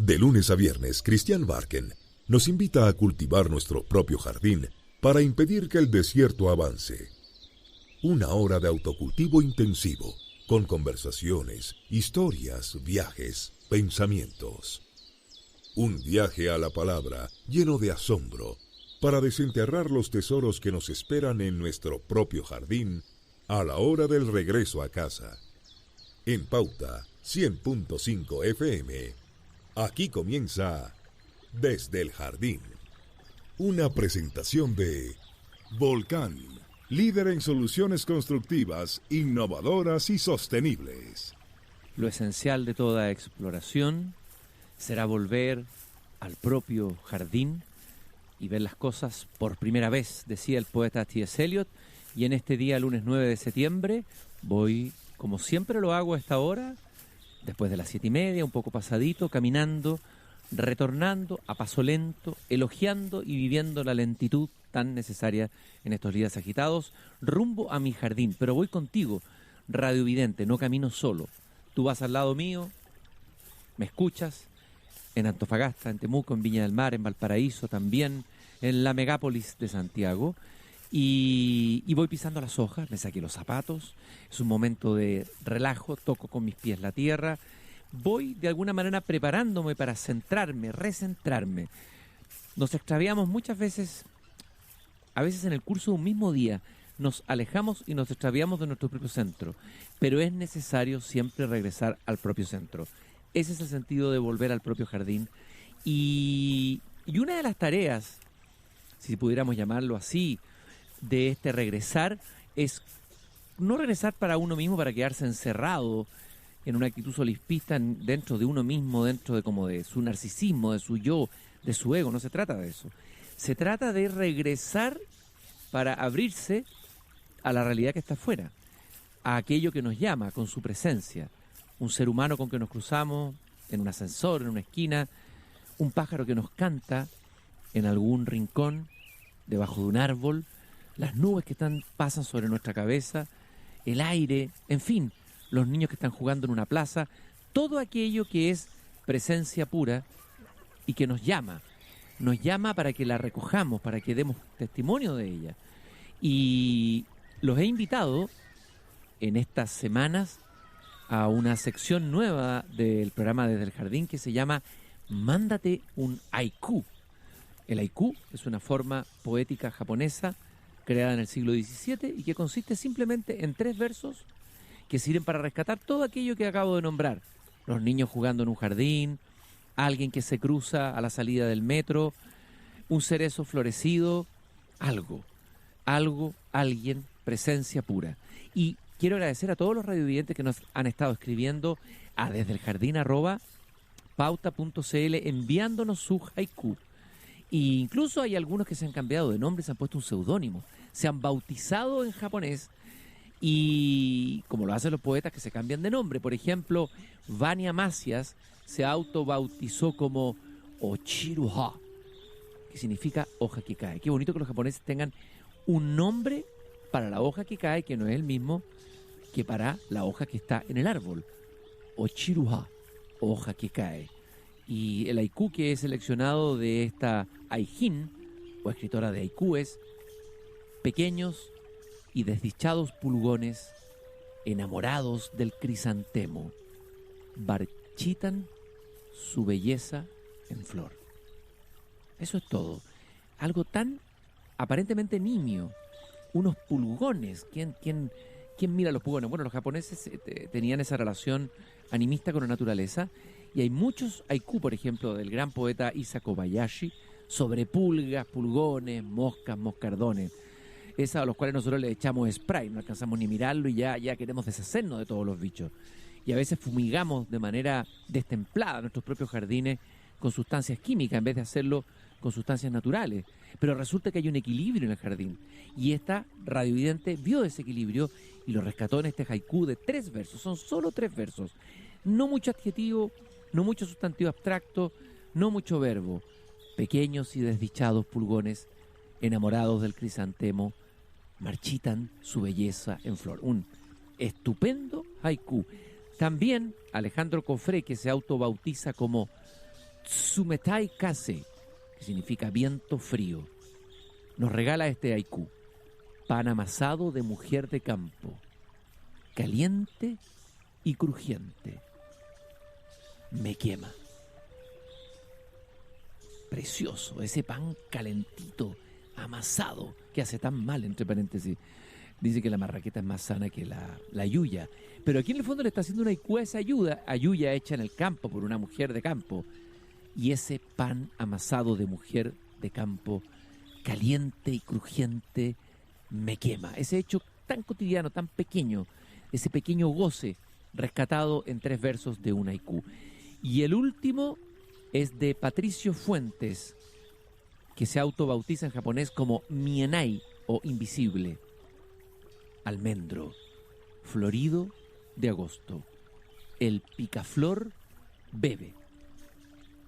De lunes a viernes, Cristian Barken nos invita a cultivar nuestro propio jardín para impedir que el desierto avance. Una hora de autocultivo intensivo, con conversaciones, historias, viajes, pensamientos. Un viaje a la palabra lleno de asombro para desenterrar los tesoros que nos esperan en nuestro propio jardín a la hora del regreso a casa. En Pauta 100.5 FM, aquí comienza Desde el Jardín. Una presentación de Volcán, líder en soluciones constructivas, innovadoras y sostenibles. Lo esencial de toda exploración será volver al propio jardín y ver las cosas por primera vez, decía el poeta T.S. Eliot, y en este día, lunes 9 de septiembre, voy, como siempre lo hago a esta hora, después de las 7:30, un poco pasadito, caminando, retornando a paso lento, elogiando y viviendo la lentitud tan necesaria en estos días agitados, rumbo a mi jardín. Pero voy contigo, radiovidente, no camino solo. Tú vas al lado mío, me escuchas, en Antofagasta, en Temuco, en Viña del Mar, en Valparaíso, también en la megápolis de Santiago, y voy pisando las hojas, me saqué los zapatos, es un momento de relajo, toco con mis pies la tierra, voy de alguna manera preparándome para centrarme, recentrarme. Nos extraviamos muchas veces, a veces en el curso de un mismo día, nos alejamos y nos extraviamos de nuestro propio centro, pero es necesario siempre regresar al propio centro. Ese es el sentido de volver al propio jardín. Y una de las tareas, si pudiéramos llamarlo así, de este regresar, es no regresar para uno mismo, para quedarse encerrado en una actitud solipsista dentro de uno mismo, dentro de como de su narcisismo, de su yo, de su ego. No se trata de eso. Se trata de regresar para abrirse a la realidad que está afuera, a aquello que nos llama con su presencia. Un ser humano con que nos cruzamos en un ascensor, en una esquina, un pájaro que nos canta en algún rincón, debajo de un árbol, las nubes que pasan sobre nuestra cabeza, el aire, en fin, los niños que están jugando en una plaza, todo aquello que es presencia pura y que nos llama para que la recojamos, para que demos testimonio de ella. Y los he invitado en estas semanas a una sección nueva del programa Desde el Jardín que se llama Mándate un haiku. El haiku es una forma poética japonesa creada en el siglo XVII y que consiste simplemente en 3 versos que sirven para rescatar todo aquello que acabo de nombrar. Los niños jugando en un jardín, alguien que se cruza a la salida del metro, un cerezo florecido, algo, alguien, presencia pura. Y quiero agradecer a todos los radiovidentes que nos han estado escribiendo a desdeeljardin@pauta.cl enviándonos su haiku. E incluso hay algunos que se han cambiado de nombre, se han puesto un seudónimo, se han bautizado en japonés, y como lo hacen los poetas que se cambian de nombre. Por ejemplo, Vania Macias se autobautizó como Ochiruha, que significa hoja que cae. Qué bonito que los japoneses tengan un nombre para la hoja que cae, que no es el mismo que para la hoja que está en el árbol. Ochiruha, hoja que cae. Y el haiku que he seleccionado de esta Aijin, o escritora de haiku, es: pequeños y desdichados pulgones, enamorados del crisantemo, marchitan su belleza en flor. Eso es todo. Algo tan aparentemente nimio. Unos pulgones. ¿Quién mira los pulgones? Bueno, los japoneses tenían esa relación animista con la naturaleza, y hay muchos haiku, por ejemplo, del gran poeta Isa Kobayashi, sobre pulgas, pulgones, moscas, moscardones. Esas a los cuales nosotros le echamos spray, no alcanzamos ni mirarlo y ya queremos deshacernos de todos los bichos. Y a veces fumigamos de manera destemplada nuestros propios jardines con sustancias químicas en vez de hacerlo con sustancias naturales. Pero resulta que hay un equilibrio en el jardín. Y esta radiovidente vio ese equilibrio y lo rescató en este haiku de 3 versos. Son solo 3 versos. No mucho adjetivo, no mucho sustantivo abstracto, no mucho verbo. Pequeños y desdichados pulgones, enamorados del crisantemo, marchitan su belleza en flor. Un estupendo haiku. También Alejandro Cofré, que se autobautiza como Tsumetai Kase, que significa viento frío, nos regala este haiku. Pan amasado de mujer de campo, caliente y crujiente, me quema. Precioso, ese pan calentito, amasado, que hace tan mal, entre paréntesis. Dice que la marraqueta es más sana que la yuya. Pero aquí en el fondo le está haciendo una haiku a esa yuya hecha en el campo por una mujer de campo. Y ese pan amasado de mujer de campo, caliente y crujiente, me quema. Ese hecho tan cotidiano, tan pequeño, ese pequeño goce rescatado en 3 versos de un haiku. Y el último es de Patricio Fuentes, que se autobautiza en japonés como Mienai o invisible. Almendro, florido de agosto. El picaflor bebe.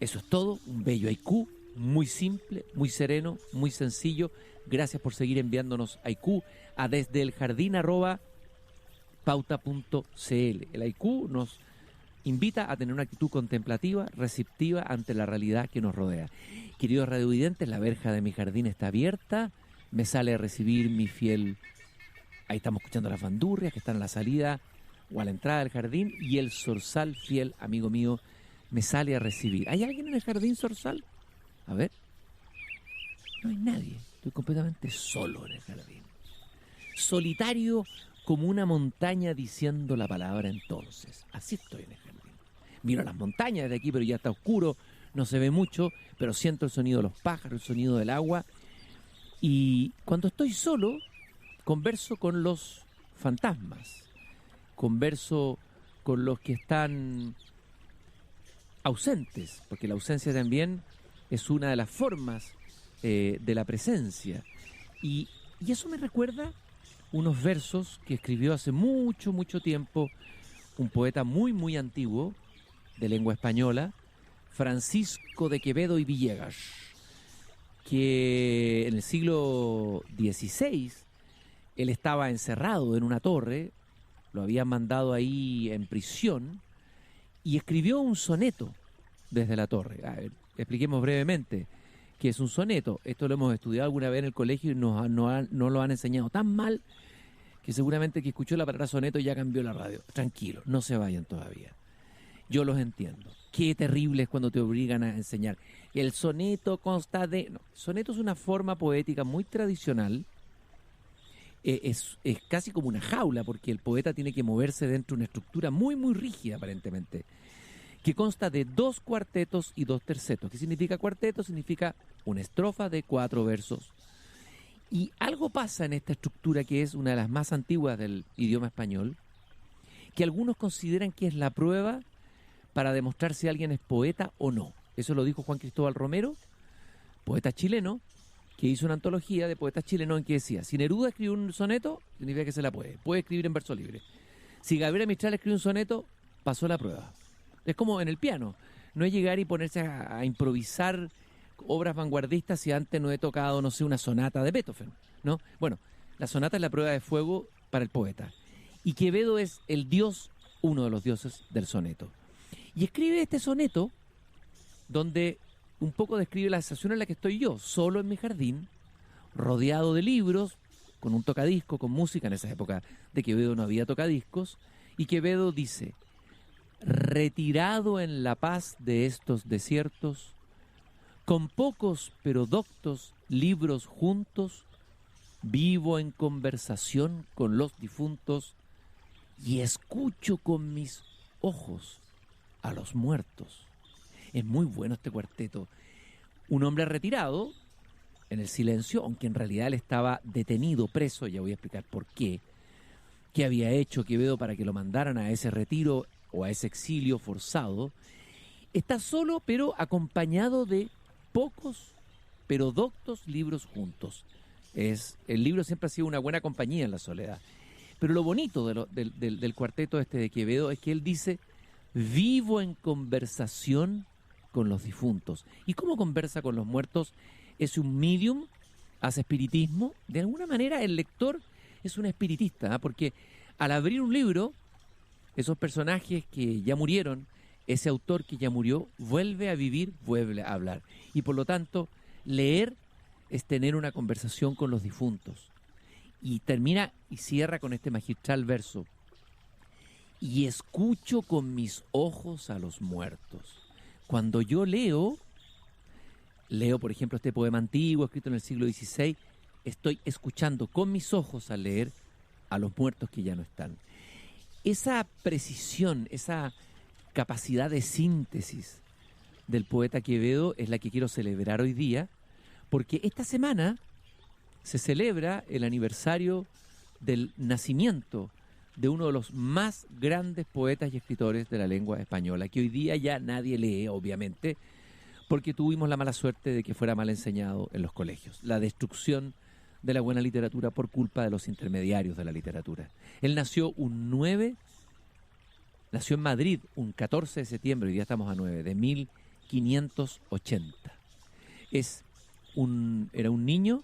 Eso es todo, un bello haiku, muy simple, muy sereno, muy sencillo. Gracias por seguir enviándonos haiku a desdeeljardín@pauta.cl. El haiku nos invita a tener una actitud contemplativa, receptiva ante la realidad que nos rodea. Queridos radiovidentes, la verja de mi jardín está abierta. Me sale a recibir mi fiel... Ahí estamos escuchando las bandurrias que están a la salida o a la entrada del jardín. Y el zorzal fiel, amigo mío, me sale a recibir. ¿Hay alguien en el jardín, zorzal? A ver. No hay nadie. Estoy completamente solo en el jardín. Solitario como una montaña diciendo la palabra entonces. Así estoy en el jardín. Miro las montañas desde aquí, pero ya está oscuro. No se ve mucho, pero siento el sonido de los pájaros, el sonido del agua. Y cuando estoy solo, converso con los fantasmas. Converso con los que están ausentes, porque la ausencia también es una de las formas de la presencia. Y eso me recuerda unos versos que escribió hace mucho, mucho tiempo un poeta muy, muy antiguo de lengua española, Francisco de Quevedo y Villegas, que en el siglo XVI él estaba encerrado en una torre, lo habían mandado ahí en prisión, y escribió un soneto desde la torre. A ver, expliquemos brevemente qué es un soneto. Esto lo hemos estudiado alguna vez en el colegio y no lo han enseñado tan mal que seguramente el que escuchó la palabra soneto ya cambió la radio. Tranquilo, no se vayan todavía. Yo los entiendo. Qué terrible es cuando te obligan a enseñar. El soneto consta de... No, soneto es una forma poética muy tradicional. Es casi como una jaula, porque el poeta tiene que moverse dentro de una estructura muy, muy rígida, aparentemente, que consta de 2 cuartetos y 2 tercetos. ¿Qué significa cuarteto? Significa una estrofa de 4 versos. Y algo pasa en esta estructura, que es una de las más antiguas del idioma español, que algunos consideran que es la prueba para demostrar si alguien es poeta o no. Eso lo dijo Juan Cristóbal Romero, poeta chileno, que hizo una antología de poetas chilenos en que decía: si Neruda escribió un soneto, significa que se la puede escribir en verso libre. Si Gabriela Mistral escribió un soneto, pasó la prueba. Es como en el piano, no es llegar y ponerse a improvisar obras vanguardistas si antes no he tocado, no sé, una sonata de Beethoven, ¿no? Bueno, la sonata es la prueba de fuego para el poeta. Y Quevedo es el dios, uno de los dioses del soneto. Y escribe este soneto donde un poco describe la sensación en la que estoy yo, solo en mi jardín, rodeado de libros, con un tocadisco, con música. En esa época de Quevedo no había tocadiscos. Y Quevedo dice: retirado en la paz de estos desiertos, con pocos pero doctos libros juntos, vivo en conversación con los difuntos y escucho con mis ojos a los muertos. Es muy bueno este cuarteto. Un hombre retirado en el silencio, aunque en realidad él estaba detenido, preso, ya voy a explicar por qué había hecho Quevedo para que lo mandaran a ese retiro o a ese exilio forzado. Está solo, pero acompañado de pocos pero doctos libros juntos. El libro siempre ha sido una buena compañía en la soledad. Pero lo bonito del cuarteto este de Quevedo es que él dice: vivo en conversación con los difuntos. ¿Y cómo conversa con los muertos? Es un medium, hace espiritismo. De alguna manera el lector es un espiritista, ¿eh? Porque al abrir un libro, esos personajes que ya murieron ese autor que ya murió vuelve a vivir, vuelve a hablar. Y por lo tanto, leer es tener una conversación con los difuntos. Y termina y cierra con este magistral verso. Y escucho con mis ojos a los muertos. Cuando yo leo, por ejemplo, este poema antiguo escrito en el siglo XVI, estoy escuchando con mis ojos al leer a los muertos que ya no están. Esa precisión, esa capacidad de síntesis del poeta Quevedo es la que quiero celebrar hoy día, porque esta semana se celebra el aniversario del nacimiento de uno de los más grandes poetas y escritores de la lengua española, que hoy día ya nadie lee, obviamente, porque tuvimos la mala suerte de que fuera mal enseñado en los colegios. La destrucción de la buena literatura por culpa de los intermediarios de la literatura. Él nació nació en Madrid un 14 de septiembre, hoy día estamos a 9, de 1580. Era un niño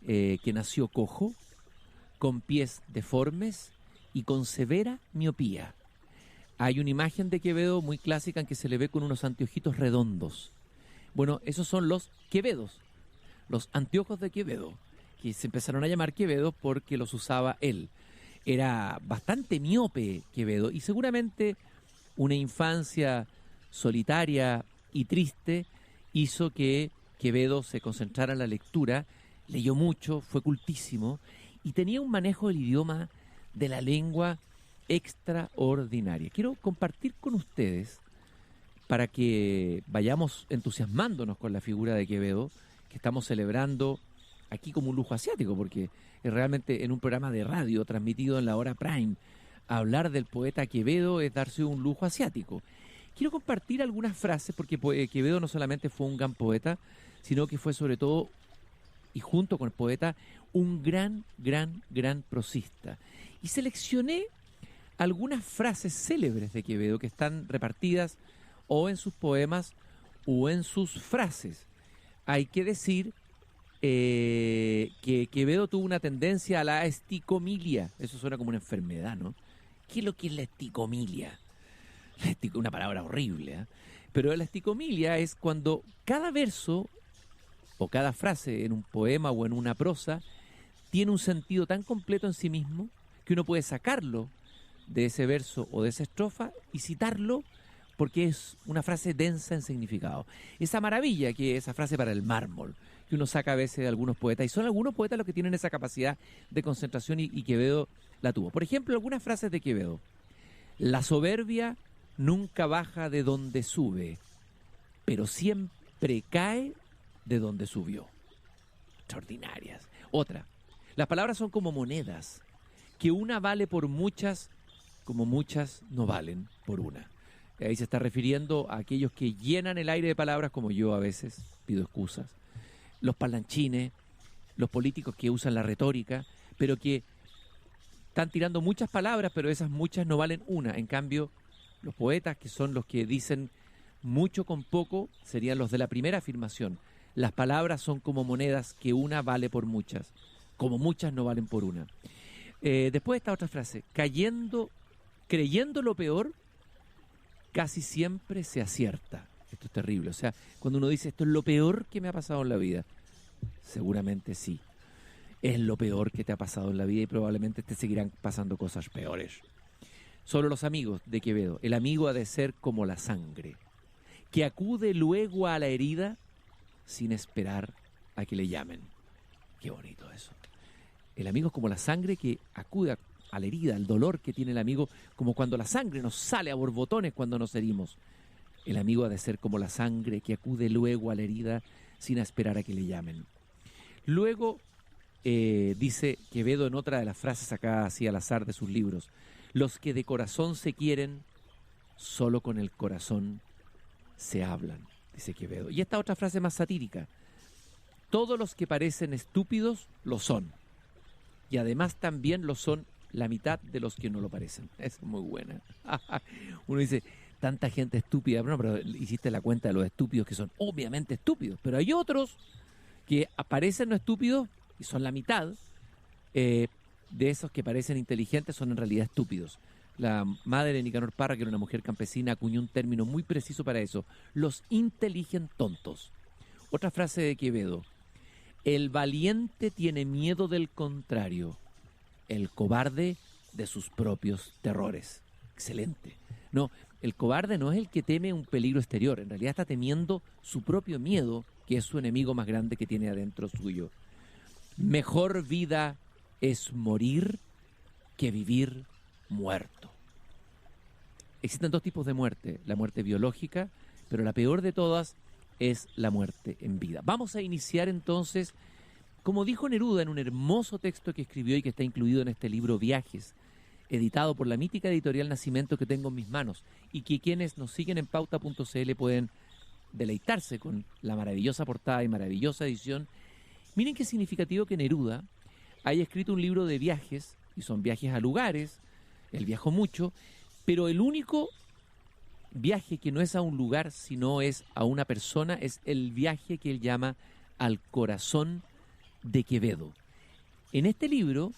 que nació cojo, con pies deformes y con severa miopía. Hay una imagen de Quevedo muy clásica en que se le ve con unos anteojitos redondos. Bueno, esos son los Quevedos, los anteojos de Quevedo, que se empezaron a llamar Quevedo porque los usaba él. Era bastante miope Quevedo y seguramente una infancia solitaria y triste hizo que Quevedo se concentrara en la lectura, leyó mucho, fue cultísimo y tenía un manejo del idioma, de la lengua extraordinaria. Quiero compartir con ustedes, para que vayamos entusiasmándonos con la figura de Quevedo, que estamos celebrando aquí como un lujo asiático, porque es realmente en un programa de radio transmitido en la hora prime, hablar del poeta Quevedo es darse un lujo asiático. Quiero compartir algunas frases, porque Quevedo no solamente fue un gran poeta, sino que fue sobre todo, y junto con el poeta, un gran prosista. Y seleccioné algunas frases célebres de Quevedo que están repartidas o en sus poemas o en sus frases. Hay que decir que Quevedo tuvo una tendencia a la esticomilia. Eso suena como una enfermedad, ¿no? ¿Qué es lo que es la esticomilia? Una palabra horrible, ¿eh? Pero la esticomilia es cuando cada verso o cada frase en un poema o en una prosa tiene un sentido tan completo en sí mismo que uno puede sacarlo de ese verso o de esa estrofa y citarlo porque es una frase densa en significado. Esa maravilla que es esa frase para el mármol, que uno saca a veces de algunos poetas, y son algunos poetas los que tienen esa capacidad de concentración y Quevedo la tuvo. Por ejemplo, algunas frases de Quevedo. La soberbia nunca baja de donde sube, pero siempre cae de donde subió. Extraordinarias. Otra. Las palabras son como monedas, que una vale por muchas, como muchas no valen por una. Ahí se está refiriendo a aquellos que llenan el aire de palabras, como yo a veces, pido excusas. Los parlanchines, los políticos que usan la retórica, pero que están tirando muchas palabras, pero esas muchas no valen una. En cambio, los poetas, que son los que dicen mucho con poco, serían los de la primera afirmación. Las palabras son como monedas, que una vale por muchas, como muchas no valen por una. Después esta otra frase, creyendo lo peor, casi siempre se acierta. Esto es terrible. O sea, cuando uno dice esto es lo peor que me ha pasado en la vida, seguramente sí. Es lo peor que te ha pasado en la vida y probablemente te seguirán pasando cosas peores. Solo los amigos de Quevedo. El amigo ha de ser como la sangre, que acude luego a la herida sin esperar a que le llamen. Qué bonito eso. El amigo es como la sangre que acude a la herida, al dolor que tiene el amigo, como cuando la sangre nos sale a borbotones cuando nos herimos. El amigo ha de ser como la sangre que acude luego a la herida sin esperar a que le llamen. Luego dice Quevedo en otra de las frases acá así al azar de sus libros, los que de corazón se quieren, solo con el corazón se hablan, dice Quevedo. Y esta otra frase más satírica, todos los que parecen estúpidos lo son, y además también lo son la mitad de los que no lo parecen. Es muy buena. Uno dice, tanta gente estúpida, bueno, pero hiciste la cuenta de los estúpidos que son obviamente estúpidos, pero hay otros que aparecen no estúpidos y son la mitad de esos que parecen inteligentes, son en realidad estúpidos. La madre de Nicanor Parra, que era una mujer campesina, acuñó un término muy preciso para eso: los inteligentontos. Otra frase de Quevedo: el valiente tiene miedo del contrario, el cobarde de sus propios terrores. Excelente. No, el cobarde no es el que teme un peligro exterior, en realidad está temiendo su propio miedo, que es su enemigo más grande que tiene adentro suyo. Mejor vida es morir que vivir muerto. Existen dos tipos de muerte: la muerte biológica, pero la peor de todas es la muerte en vida. Vamos a iniciar entonces, como dijo Neruda en un hermoso texto que escribió y que está incluido en este libro Viajes, editado por la mítica editorial Nacimiento, que tengo en mis manos, y que quienes nos siguen en pauta.cl pueden deleitarse con la maravillosa portada y maravillosa edición. Miren qué significativo que Neruda haya escrito un libro de viajes, y son viajes a lugares. Él viajó mucho, pero el único viaje que no es a un lugar, sino es a una persona, es el viaje que él llama al corazón de Quevedo. En este libro,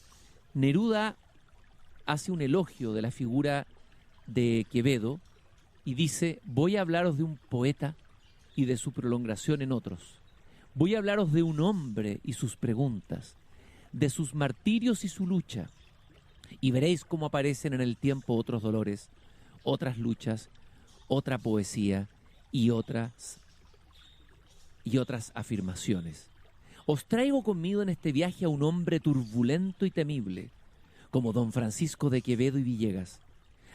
Neruda hace un elogio de la figura de Quevedo y dice: voy a hablaros de un poeta y de su prolongación en otros. Voy a hablaros de un hombre y sus preguntas, de sus martirios y su lucha, y veréis cómo aparecen en el tiempo otros dolores, otras luchas, otra poesía y otras afirmaciones. Os traigo conmigo en este viaje a un hombre turbulento y temible, como don Francisco de Quevedo y Villegas,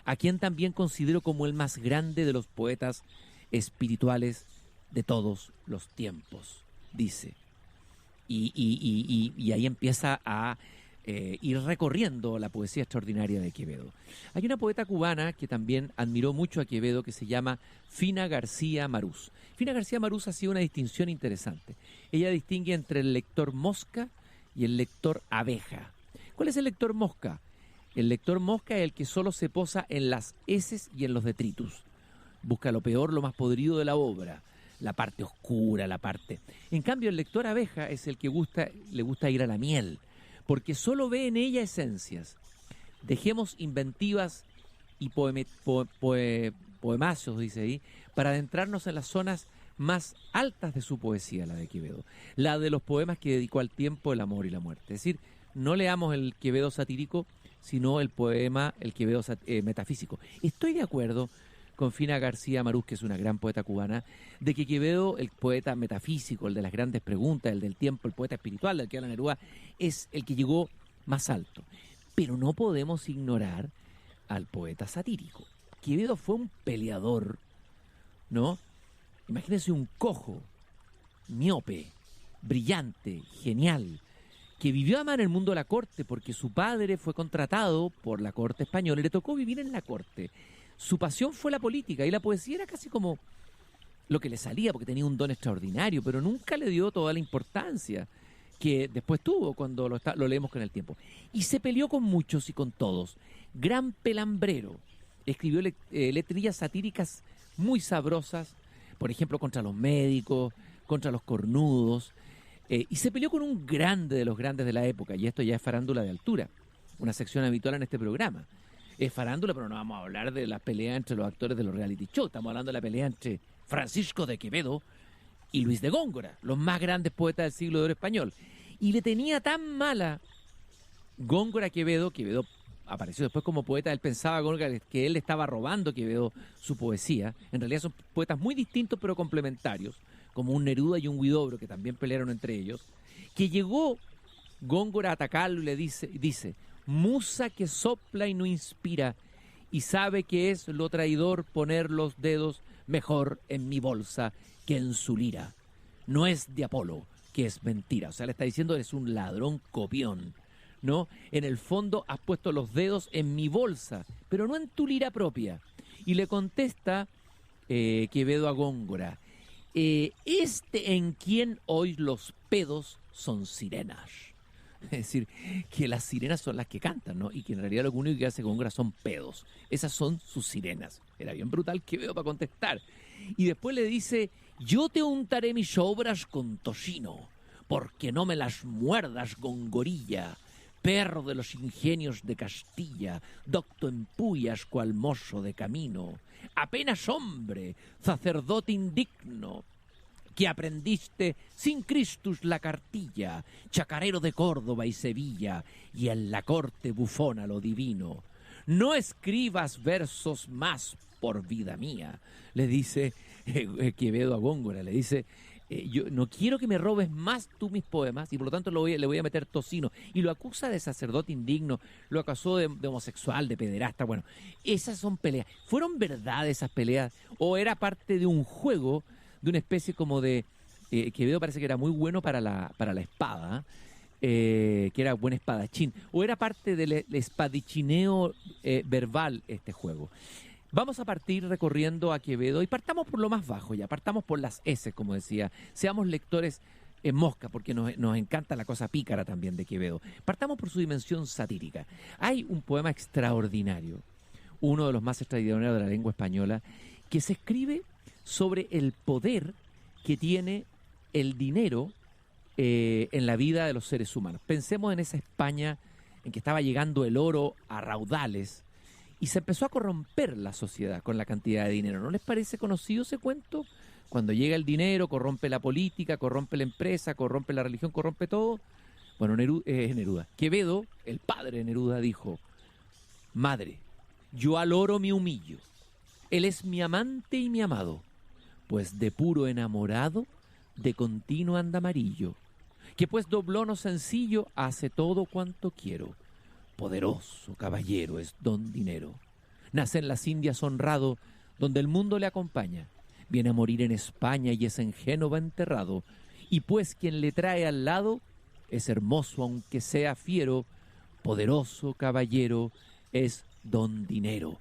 a quien también considero como el más grande de los poetas espirituales de todos los tiempos, dice. Y ahí empieza a ir recorriendo la poesía extraordinaria de Quevedo. Hay una poeta cubana que también admiró mucho a Quevedo, que se llama Fina García Marús. Fina García Marús hacía una distinción interesante. Ella distingue entre el lector mosca y el lector abeja. ¿Cuál es el lector mosca? El lector mosca es el que solo se posa en las heces y en los detritus. Busca lo peor, lo más podrido de la obra, la parte oscura, la parte... En cambio, el lector abeja es el que le gusta ir a la miel, porque solo ve en ella esencias. Dejemos inventivas y poemazos, dice ahí, para adentrarnos en las zonas más altas de su poesía, la de Quevedo, la de los poemas que dedicó al tiempo, el amor y la muerte. Es decir, no leamos el Quevedo satírico, sino el poema, el Quevedo metafísico. Estoy de acuerdo con Fina García Marús, que es una gran poeta cubana, de que Quevedo, el poeta metafísico, el de las grandes preguntas, el del tiempo, el poeta espiritual del que habla Neruda, es el que llegó más alto. Pero no podemos ignorar al poeta satírico. Quevedo fue un peleador, ¿no? Imagínense un cojo, miope, brillante, genial, que vivió además en el mundo de la corte porque su padre fue contratado por la corte española y le tocó vivir en la corte. Su pasión fue la política y la poesía era casi como lo que le salía, porque tenía un don extraordinario, pero nunca le dio toda la importancia que después tuvo cuando lo leemos con el tiempo. Y se peleó con muchos y con todos. Gran pelambrero. Escribió letrillas satíricas muy sabrosas, por ejemplo, contra los médicos, contra los cornudos, y se peleó con un grande de los grandes de la época, y esto ya es farándula de altura, una sección habitual en este programa. Es farándula, pero no vamos a hablar de la pelea entre los actores de los reality shows, estamos hablando de la pelea entre Francisco de Quevedo y Luis de Góngora, los más grandes poetas del siglo de oro español. Y le tenía tan mala Góngora a Quevedo apareció después como poeta, él pensaba Góngora que él le estaba robando a Quevedo su poesía. En realidad son poetas muy distintos pero complementarios, como un Neruda y un Huidobro, que también pelearon entre ellos, que llegó Góngora a atacarlo y le dice: musa que sopla y no inspira, y sabe que es lo traidor poner los dedos mejor en mi bolsa que en su lira. No es de Apolo, que es mentira. O sea, le está diciendo: eres un ladrón copión, ¿no? En el fondo has puesto los dedos en mi bolsa, pero no en tu lira propia. Y le contesta Quevedo a Góngora: en quien hoy los pedos son sirenas. Es decir, que las sirenas son las que cantan, ¿no? Y que en realidad lo único que hace Góngora son pedos. Esas son sus sirenas. Era bien brutal Quevedo para contestar. Y después le dice: yo te untaré mis obras con tocino, porque no me las muerdas, Gongorilla. perro de los ingenios de Castilla, docto en puyas cual mozo de camino, apenas hombre, sacerdote indigno, que aprendiste sin Christus la cartilla, chacarero de Córdoba y Sevilla, y en la corte bufona lo divino. No escribas versos más por vida mía, le dice Quevedo a Góngora, le dice, yo no quiero que me robes más tú mis poemas, y por lo tanto le voy a meter tocino. Y lo acusa de sacerdote indigno, lo acusó de homosexual, de pederasta. Bueno, esas son peleas. ¿Fueron verdad esas peleas o era parte de un juego, de una especie como de... Quevedo parece que era muy bueno para la espada, que era buen espadachín, o era parte del espadichineo verbal este juego? Vamos a partir recorriendo a Quevedo y partamos por lo más bajo ya, partamos por las S, como decía. Seamos lectores en mosca, porque nos encanta la cosa pícara también de Quevedo. Partamos por su dimensión satírica. Hay un poema extraordinario, uno de los más extraordinarios de la lengua española, que se escribe sobre el poder que tiene el dinero en la vida de los seres humanos. Pensemos en esa España en que estaba llegando el oro a raudales y se empezó a corromper la sociedad con la cantidad de dinero. ¿No les parece conocido ese cuento? Cuando llega el dinero, corrompe la política, corrompe la empresa, corrompe la religión, corrompe todo. Bueno, Neruda. Quevedo, el padre de Neruda, dijo: madre, yo al oro me humillo. Él es mi amante y mi amado, pues de puro enamorado, de continuo anda amarillo, que pues doblono sencillo hace todo cuanto quiero. Poderoso caballero es don dinero. Nace en las Indias honrado, donde el mundo le acompaña. Viene a morir en España y es en Génova enterrado. Y pues quien le trae al lado es hermoso aunque sea fiero. Poderoso caballero es don dinero.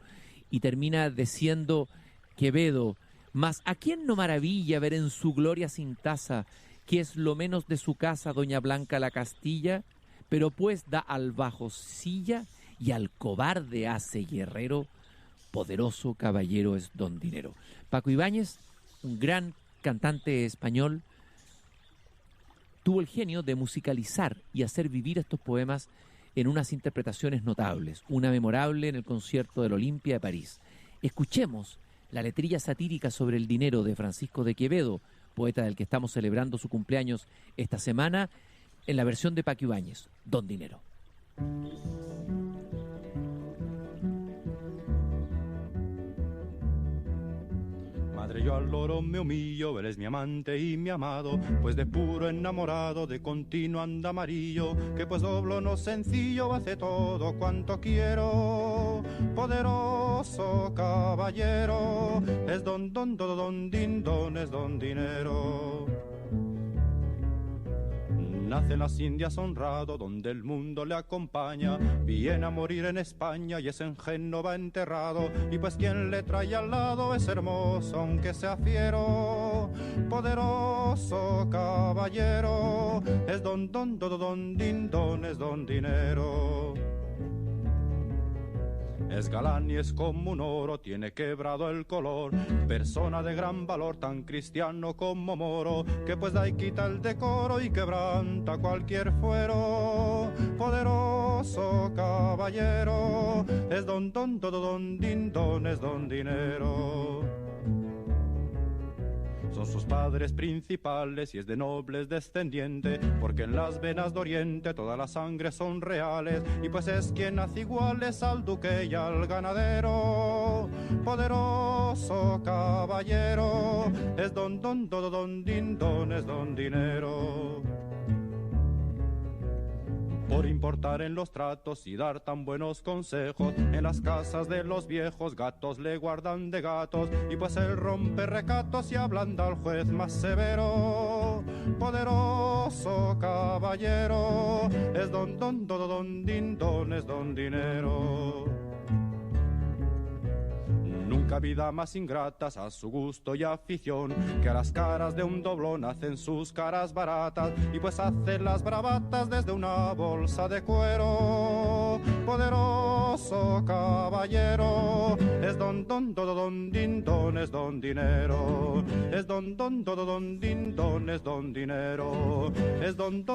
Y termina diciendo Quevedo: mas ¿a quién no maravilla ver en su gloria sin tasa, que es lo menos de su casa doña Blanca la Castilla? Pero pues da al bajo silla y al cobarde hace guerrero. Poderoso caballero es don dinero. Paco Ibáñez, un gran cantante español, tuvo el genio de musicalizar y hacer vivir estos poemas en unas interpretaciones notables. Una memorable en el concierto del Olimpia de París. Escuchemos la letrilla satírica sobre el dinero de Francisco de Quevedo, poeta del que estamos celebrando su cumpleaños esta semana, en la versión de Paco Ibáñez, Don Dinero. Madre, yo al oro me humillo, él es mi amante y mi amado, pues de puro enamorado, de continuo anda amarillo, que pues doblo no sencillo, hace todo cuanto quiero. Poderoso caballero, es don din don, es don dinero. Nace en las Indias honrado, donde el mundo le acompaña. Viene a morir en España y es en Génova enterrado. Y pues quien le trae al lado es hermoso, aunque sea fiero. Poderoso caballero, es don din don, es don dinero. Es galán y es como un oro, tiene quebrado el color. Persona de gran valor, tan cristiano como moro, que pues da y quita el decoro y quebranta cualquier fuero. Poderoso caballero, es don din don, es don dinero. Son sus padres principales y es de nobles descendiente, porque en las venas de Oriente toda la sangre son reales, y pues es quien hace iguales al duque y al ganadero. Poderoso caballero, es don din don, es don dinero. Por importar en los tratos y dar tan buenos consejos, en las casas de los viejos gatos le guardan de gatos, y pues él rompe recatos y ablanda al juez más severo. Poderoso caballero, es don din don, es don dinero. Nunca vi damas ingratas a su gusto y afición, que a las caras de un doblón hacen sus caras baratas, y pues hacen las bravatas desde una bolsa de cuero. Poderoso caballero, es don din don, es don dinero, es don din don, es don dinero, es don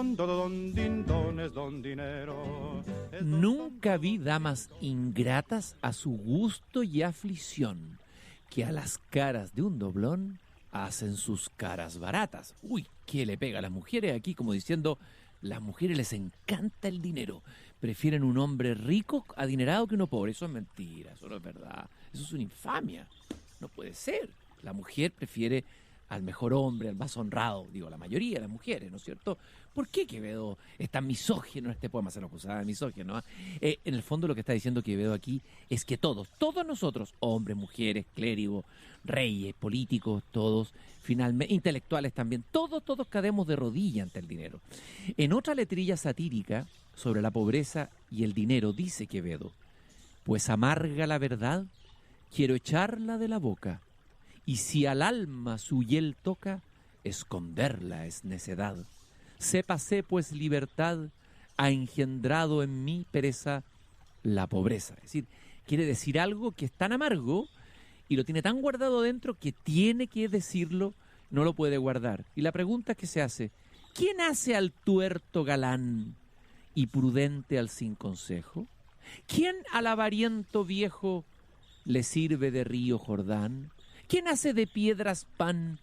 din don, es don dinero. Nunca vi damas ingratas a su gusto y aflicción, que a las caras de un doblón hacen sus caras baratas. Uy, ¿qué le pega a las mujeres aquí? Como diciendo, las mujeres les encanta el dinero. Prefieren un hombre rico, adinerado, que uno pobre. Eso es mentira, eso no es verdad. Eso es una infamia. No puede ser. La mujer prefiere al mejor hombre, al más honrado. Digo, la mayoría de las mujeres, ¿no es cierto? ¿Por qué Quevedo es tan misógino en este poema? Se lo acusaba de misógino, ¿eh? En el fondo lo que está diciendo Quevedo aquí es que todos nosotros, hombres, mujeres, clérigos, reyes, políticos, todos, finalmente, intelectuales también, todos caemos de rodilla ante el dinero. En otra letrilla satírica sobre la pobreza y el dinero dice Quevedo: pues amarga la verdad, quiero echarla de la boca, y si al alma su hiel toca, esconderla es necedad. Sépase pues libertad, ha engendrado en mí pereza la pobreza. Es decir, quiere decir algo que es tan amargo y lo tiene tan guardado dentro que tiene que decirlo, no lo puede guardar. Y la pregunta que se hace: ¿quién hace al tuerto galán y prudente al sin consejo? ¿Quién al avariento viejo le sirve de río Jordán? ¿Quién hace de piedras pan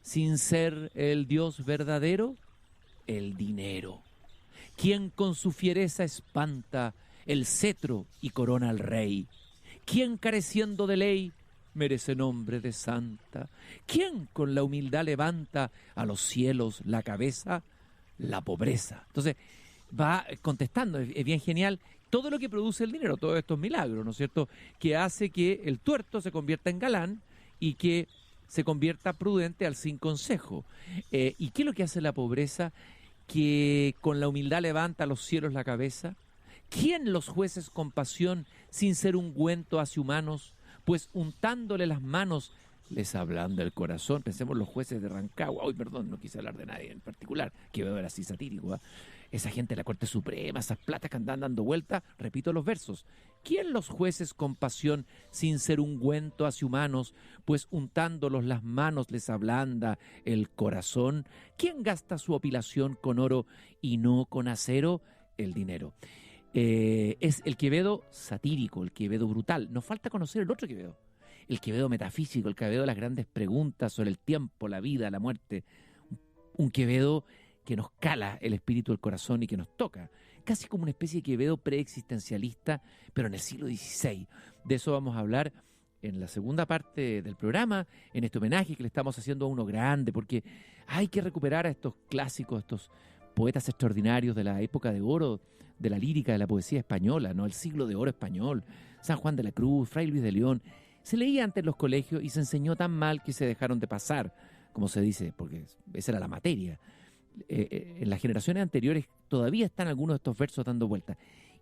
sin ser el Dios verdadero? El dinero. ¿Quién con su fiereza espanta el cetro y corona al rey? ¿Quién careciendo de ley merece nombre de santa? ¿Quién con la humildad levanta a los cielos la cabeza? La pobreza. Entonces va contestando, es bien genial todo lo que produce el dinero, todos estos milagros, ¿no es cierto?, que hace que el tuerto se convierta en galán y que se convierta prudente al sin consejo. ¿Y qué es lo que hace la pobreza? Que con la humildad levanta a los cielos la cabeza. ¿Quién los jueces con pasión sin ser ungüento hacia humanos? Pues untándole las manos les ablanda el corazón. Pensemos los jueces de Rancagua. Uy, perdón, no quise hablar de nadie en particular, que veo era así satírico, ¿eh? Esa gente de la Corte Suprema, esas platas que andan dando vuelta, repito los versos. ¿Quién los jueces con pasión sin ser ungüento hacia humanos? Pues untándolos las manos les ablanda el corazón. ¿Quién gasta su opilación con oro y no con acero? El dinero. Es el Quevedo satírico, el Quevedo brutal. Nos falta conocer el otro Quevedo. El Quevedo metafísico, el Quevedo de las grandes preguntas sobre el tiempo, la vida, la muerte. Un Quevedo que nos cala el espíritu, el corazón y que nos toca. Casi como una especie de Quevedo preexistencialista, pero en el siglo XVI. De eso vamos a hablar en la segunda parte del programa, en este homenaje que le estamos haciendo a uno grande, porque hay que recuperar a estos clásicos, estos poetas extraordinarios de la época de oro, de la lírica, de la poesía española, ¿no? El siglo de oro español, San Juan de la Cruz, Fray Luis de León. Se leía antes en los colegios y se enseñó tan mal que se dejaron de pasar, como se dice, porque esa era la materia. En las generaciones anteriores todavía están algunos de estos versos dando vueltas.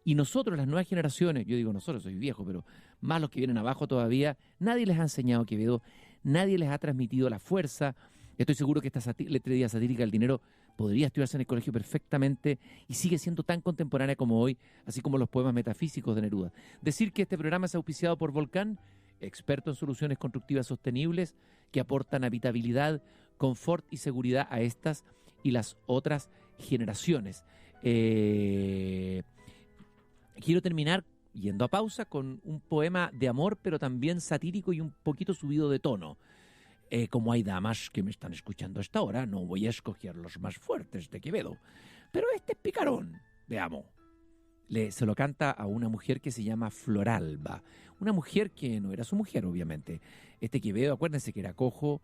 Y nosotros, las nuevas generaciones, yo digo nosotros, soy viejo, pero más los que vienen abajo todavía, nadie les ha enseñado Quevedo, nadie les ha transmitido la fuerza. Estoy seguro que esta letrería satírica del dinero podría estudiarse en el colegio perfectamente y sigue siendo tan contemporánea como hoy, así como los poemas metafísicos de Neruda. Decir que este programa es auspiciado por Volcán, experto en soluciones constructivas sostenibles que aportan habitabilidad, confort y seguridad a estas y las otras generaciones. Quiero terminar yendo a pausa con un poema de amor, pero también satírico y un poquito subido de tono. Como hay damas que me están escuchando a esta hora, no voy a escoger los más fuertes de Quevedo, pero este es picarón, veamos. Se lo canta a una mujer que se llama Floralba, una mujer que no era su mujer, obviamente. Este Quevedo, acuérdense que era cojo,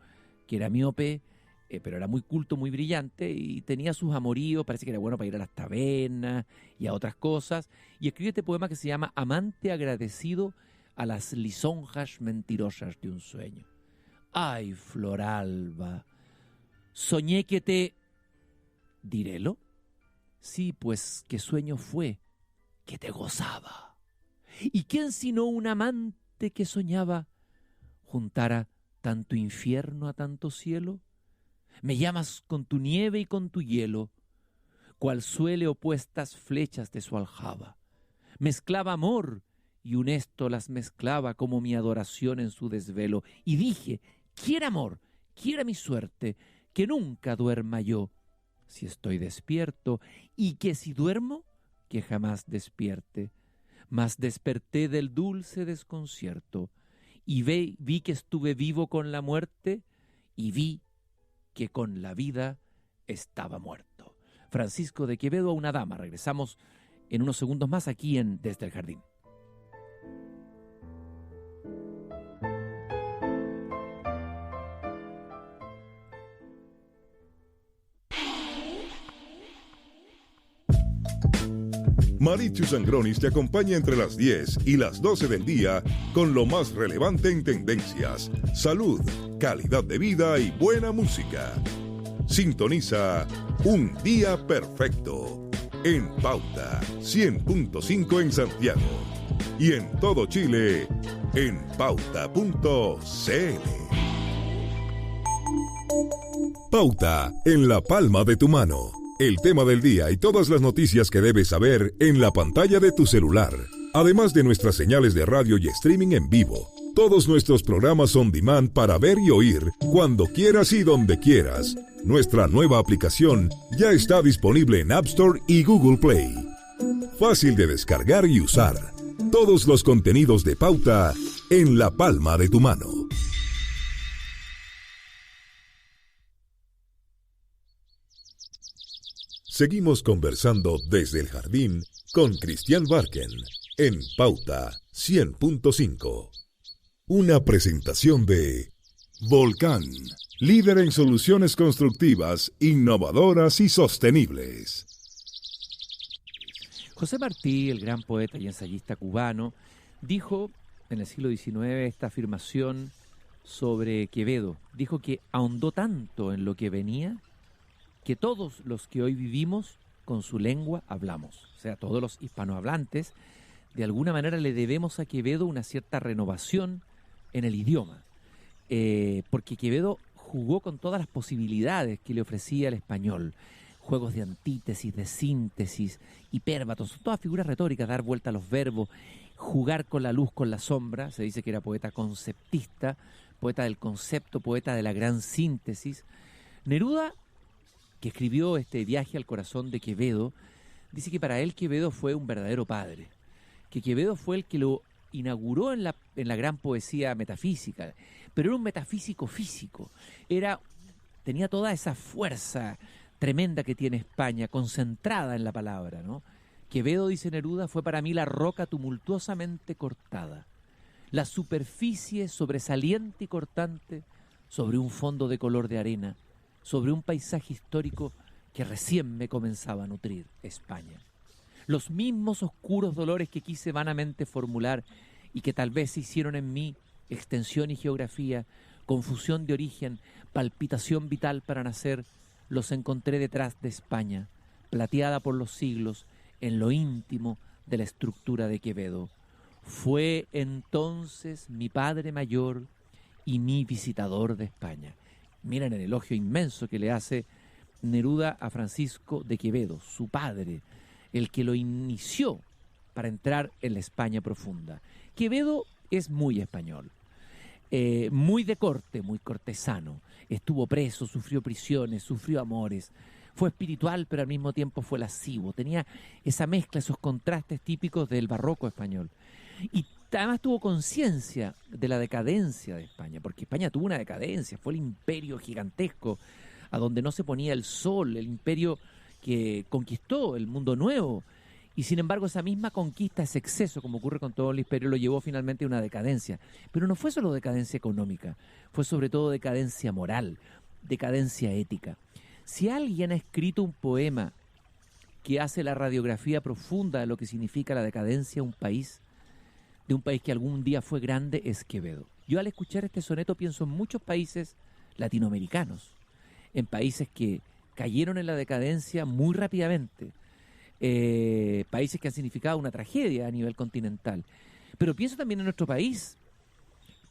que era miope, pero era muy culto, muy brillante y tenía sus amoríos, parece que era bueno para ir a las tabernas y a otras cosas, y escribe este poema que se llama Amante agradecido a las lisonjas mentirosas de un sueño. Ay, Floralba, soñé que te... ¿Dirélo? Sí, pues, ¿qué sueño fue? Que te gozaba. ¿Y quién sino un amante que soñaba juntara tanto infierno a tanto cielo? Me llamas con tu nieve y con tu hielo, cual suele opuestas flechas de su aljaba. Mezclaba amor y honesto las mezclaba como mi adoración en su desvelo. Y dije, quiera amor, quiera mi suerte, que nunca duerma yo, si estoy despierto, y que si duermo, que jamás despierte. Mas desperté del dulce desconcierto, y vi que estuve vivo con la muerte, y vi que con la vida estaba muerto. Francisco de Quevedo a una dama. Regresamos en unos segundos más aquí en Desde el Jardín. Marichu Sangronis te acompaña entre las 10 y las 12 del día con lo más relevante en tendencias, salud, calidad de vida y buena música. Sintoniza Un Día Perfecto en Pauta 100.5 en Santiago y en todo Chile en pauta.cl. Pauta en la palma de tu mano. El tema del día y todas las noticias que debes saber en la pantalla de tu celular. Además de nuestras señales de radio y streaming en vivo. Todos nuestros programas on demand para ver y oír cuando quieras y donde quieras. Nuestra nueva aplicación ya está disponible en App Store y Google Play. Fácil de descargar y usar. Todos los contenidos de Pauta en la palma de tu mano. Seguimos conversando desde el jardín con Cristian Barken en Pauta 100.5. Una presentación de Volcán, líder en soluciones constructivas, innovadoras y sostenibles. José Martí, el gran poeta y ensayista cubano, dijo en el siglo XIX esta afirmación sobre Quevedo. Dijo que ahondó tanto en lo que venía que todos los que hoy vivimos con su lengua hablamos. O sea, todos los hispanohablantes, de alguna manera le debemos a Quevedo una cierta renovación en el idioma. Porque Quevedo jugó con todas las posibilidades que le ofrecía el español. Juegos de antítesis, de síntesis, hipérbatos, son todas figuras retóricas, dar vuelta a los verbos, jugar con la luz, con la sombra. Se dice que era poeta conceptista, poeta del concepto, poeta de la gran síntesis. Neruda, que escribió este Viaje al corazón de Quevedo, dice que para él Quevedo fue un verdadero padre, que Quevedo fue el que lo inauguró en la gran poesía metafísica, pero era un metafísico físico, tenía toda esa fuerza tremenda que tiene España, concentrada en la palabra, ¿no? Quevedo, dice Neruda, fue para mí la roca tumultuosamente cortada, la superficie sobresaliente y cortante sobre un fondo de color de arena, sobre un paisaje histórico que recién me comenzaba a nutrir, España. Los mismos oscuros dolores que quise vanamente formular y que tal vez se hicieron en mí extensión y geografía, confusión de origen, palpitación vital para nacer, los encontré detrás de España, plateada por los siglos, en lo íntimo de la estructura de Quevedo. Fue entonces mi padre mayor y mi visitador de España. Miren el elogio inmenso que le hace Neruda a Francisco de Quevedo, su padre, el que lo inició para entrar en la España profunda. Quevedo es muy español, muy de corte, muy cortesano. Estuvo preso, sufrió prisiones, sufrió amores. Fue espiritual, pero al mismo tiempo fue lascivo. Tenía esa mezcla, esos contrastes típicos del barroco español. Y además tuvo conciencia de la decadencia de España, porque España tuvo una decadencia, fue el imperio gigantesco, a donde no se ponía el sol, el imperio que conquistó el mundo nuevo, y sin embargo esa misma conquista, ese exceso, como ocurre con todo el imperio, lo llevó finalmente a una decadencia. Pero no fue solo decadencia económica, fue sobre todo decadencia moral, decadencia ética. Si alguien ha escrito un poema que hace la radiografía profunda de lo que significa la decadencia de un país que algún día fue grande, es Quevedo. Yo al escuchar este soneto pienso en muchos países latinoamericanos, en países que cayeron en la decadencia muy rápidamente, países que han significado una tragedia a nivel continental. Pero pienso también en nuestro país,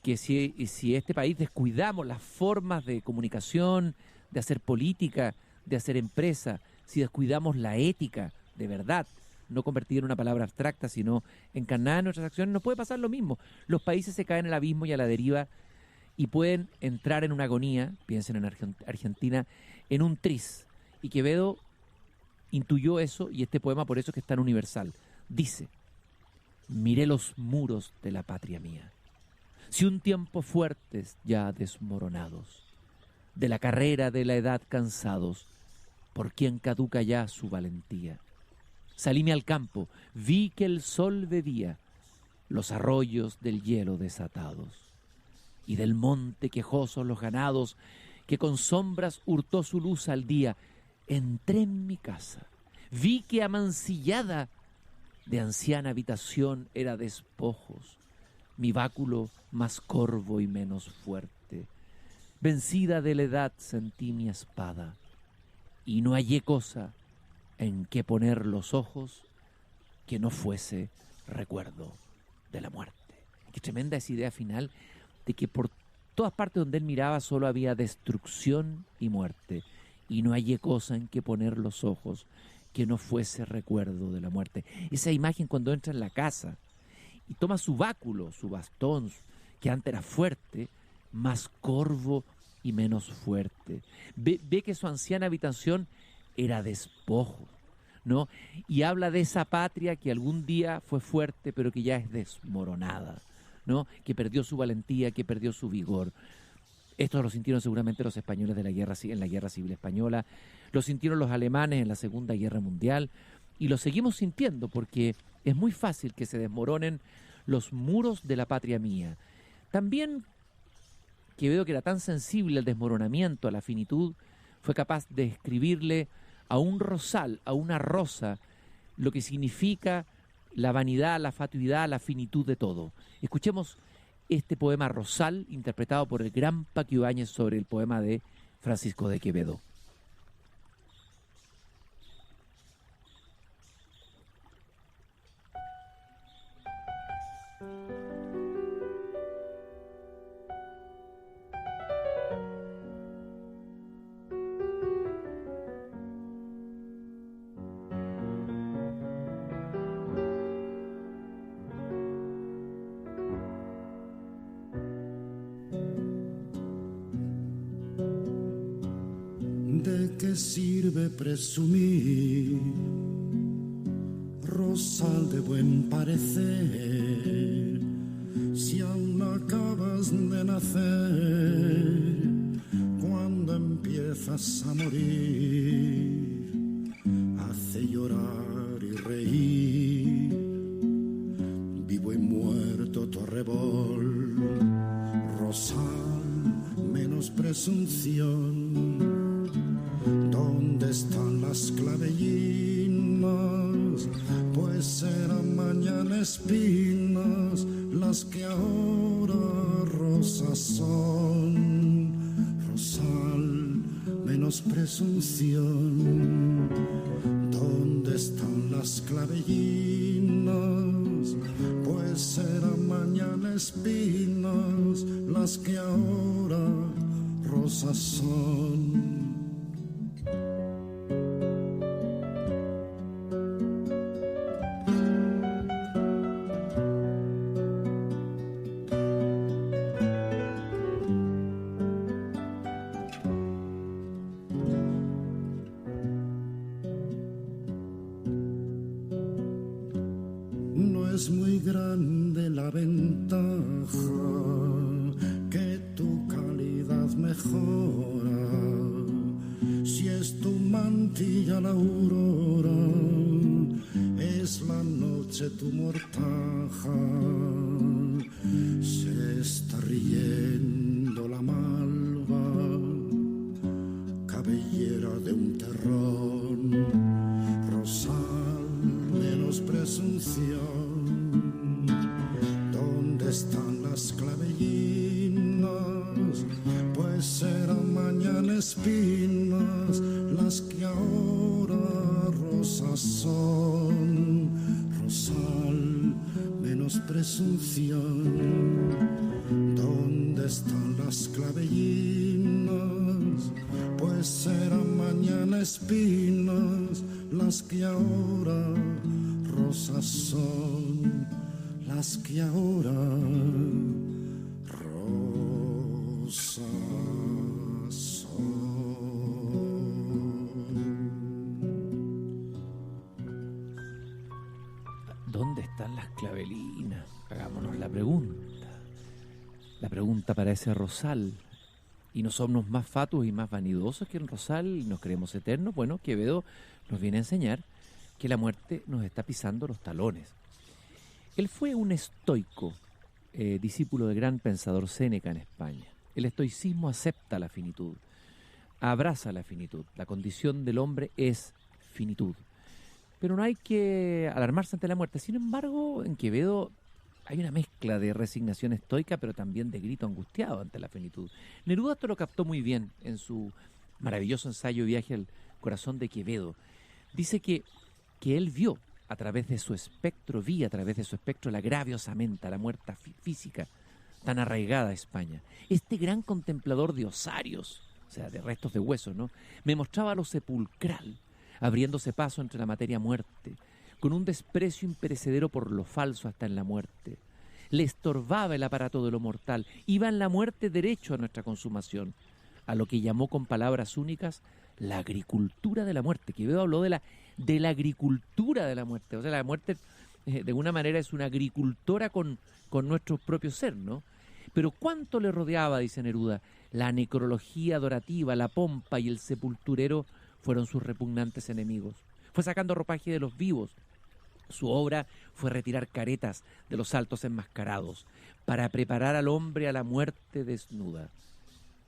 que si este país descuidamos las formas de comunicación, de hacer política, de hacer empresa, si descuidamos la ética, de verdad, no convertir en una palabra abstracta, sino encarnada en nuestras acciones, nos puede pasar lo mismo. Los países se caen al abismo y a la deriva y pueden entrar en una agonía, piensen en Argentina, en un tris. Y Quevedo intuyó eso, y este poema por eso es que es tan universal. Dice: miré los muros de la patria mía, si un tiempo fuertes ya desmoronados, de la carrera de la edad cansados, por quien caduca ya su valentía. Salíme al campo, vi que el sol bebía los arroyos del hielo desatados, y del monte quejosos los ganados, que con sombras hurtó su luz al día. Entré en mi casa, vi que amancillada de anciana habitación era despojos, mi báculo más corvo y menos fuerte. Vencida de la edad sentí mi espada, y no hallé cosa en que poner los ojos que no fuese recuerdo de la muerte. Qué tremenda esa idea final de que por todas partes donde él miraba solo había destrucción y muerte, y no hallé cosa en que poner los ojos que no fuese recuerdo de la muerte. Esa imagen cuando entra en la casa y toma su báculo, su bastón, que antes era fuerte, más corvo y menos fuerte. Ve que su anciana habitación era despojo, ¿no? Y habla de esa patria que algún día fue fuerte, pero que ya es desmoronada, ¿no? Que perdió su valentía, que perdió su vigor. Esto lo sintieron seguramente los españoles en la Guerra Civil Española, lo sintieron los alemanes en la Segunda Guerra Mundial, y lo seguimos sintiendo porque es muy fácil que se desmoronen los muros de la patria mía. También Quevedo, que era tan sensible al desmoronamiento, a la finitud, fue capaz de escribirle a un rosal, a una rosa, lo que significa la vanidad, la fatuidad, la finitud de todo. Escuchemos este poema Rosal, interpretado por el gran Paco Ibáñez sobre el poema de Francisco de Quevedo. ¿De qué sirve presumir, rosal de buen parecer, si aún acabas de nacer, cuando empiezas a morir, hace llorar y reír, vivo y muerto tu arrebol, rosal, menos presunción. ¿Dónde están las clavellinas? Pues serán mañana espinas las que ahora rosas son. Rosal, menos presunción. ¿Dónde están las clavellinas? Pues serán mañana espinas las que ahora rosas son. Es muy grande la ventaja que tu calidad mejora, si es tu mantilla la aurora, es la noche tu mortaja, se está riendo la malva, cabellera de un terrón, rosal, menos presunción. ¿Dónde están las clavellinas? Pues serán mañana espinas las que ahora rosas son. Rosal, menos presunción. están las clavellinas? Pues serán mañana espinas las que ahora rosas son, las que ahora rosas son. ¿Dónde están las clavelinas? Hagámonos la pregunta. La pregunta para ese rosal. ¿Y no somos más fatuos y más vanidosos que el rosal y nos creemos eternos? Bueno, Quevedo nos viene a enseñar que la muerte nos está pisando los talones. Él fue un estoico, discípulo del gran pensador Séneca en España. El estoicismo acepta la finitud, abraza la finitud. La condición del hombre es finitud. Pero no hay que alarmarse ante la muerte. Sin embargo, en Quevedo hay una mezcla de resignación estoica, pero también de grito angustiado ante la finitud. Neruda esto lo captó muy bien en su maravilloso ensayo Viaje al corazón de Quevedo. Dice que él vio a través de su espectro, la grave osamenta, la muerte física, tan arraigada a España. Este gran contemplador de osarios, o sea, de restos de huesos, ¿no? Me mostraba lo sepulcral, abriéndose paso entre la materia muerte, con un desprecio imperecedero por lo falso hasta en la muerte. Le estorbaba el aparato de lo mortal, iba en la muerte derecho a nuestra consumación, a lo que llamó con palabras únicas la agricultura de la muerte. Quevedo habló de la agricultura de la muerte, o sea, la muerte de alguna manera es una agricultora con nuestro propio ser, ¿no? Pero ¿cuánto le rodeaba, dice Neruda? La necrología adorativa, la pompa y el sepulturero fueron sus repugnantes enemigos. Fue sacando ropaje de los vivos. Su obra fue retirar caretas de los altos enmascarados para preparar al hombre a la muerte desnuda.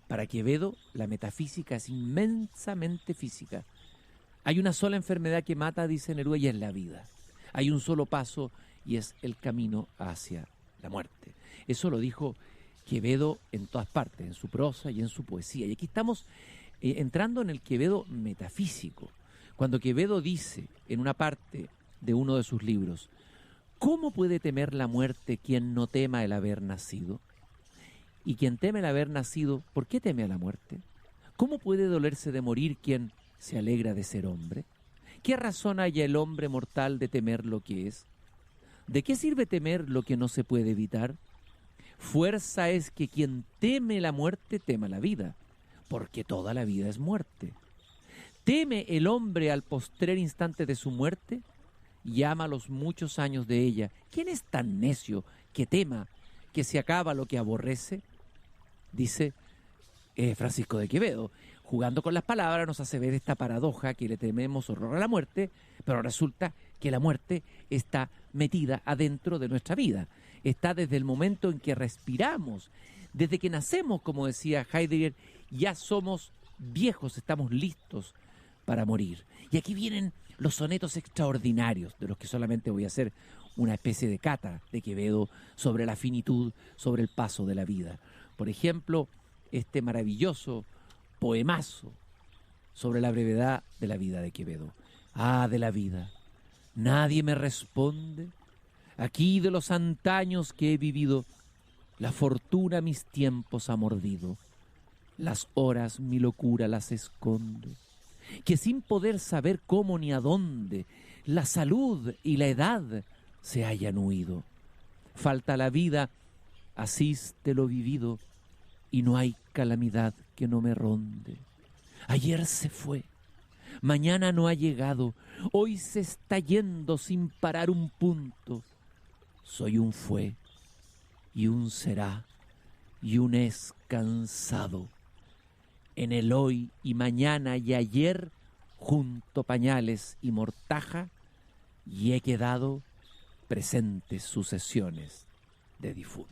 Para Quevedo, la metafísica es inmensamente física. Hay una sola enfermedad que mata, dice Neruda, y es la vida. Hay un solo paso y es el camino hacia la muerte. Eso lo dijo Quevedo en todas partes, en su prosa y en su poesía. Y aquí estamos entrando en el Quevedo metafísico. Cuando Quevedo dice en una parte de uno de sus libros, ¿cómo puede temer la muerte quien no tema el haber nacido? Y quien teme el haber nacido, ¿por qué teme a la muerte? ¿Cómo puede dolerse de morir quien se alegra de ser hombre? ¿Qué razón haya el hombre mortal de temer lo que es? ¿De qué sirve temer lo que no se puede evitar? Fuerza es que quien teme la muerte tema la vida, porque toda la vida es muerte. ¿Teme el hombre al postrer instante de su muerte? Y ama los muchos años de ella. ¿Quién es tan necio que tema que se acaba lo que aborrece? Dice Francisco de Quevedo. Jugando con las palabras nos hace ver esta paradoja que le tememos horror a la muerte, pero resulta que la muerte está metida adentro de nuestra vida. Está desde el momento en que respiramos, desde que nacemos, como decía Heidegger, ya somos viejos, estamos listos para morir. Y aquí vienen los sonetos extraordinarios, de los que solamente voy a hacer una especie de cata de Quevedo sobre la finitud, sobre el paso de la vida. Por ejemplo, este maravilloso poemazo sobre la brevedad de la vida de Quevedo. Ah, de la vida, nadie me responde. Aquí de los antaños que he vivido, la fortuna mis tiempos ha mordido. Las horas mi locura las esconde, que sin poder saber cómo ni a dónde, la salud y la edad se hayan huido. Falta la vida, asiste lo vivido, y no hay calamidad que no me ronde. Ayer se fue, mañana no ha llegado, hoy se está yendo sin parar un punto. Soy un fue, y un será, y un es cansado. En el hoy y mañana y ayer, junto pañales y mortaja, y he quedado presentes sucesiones de difunto.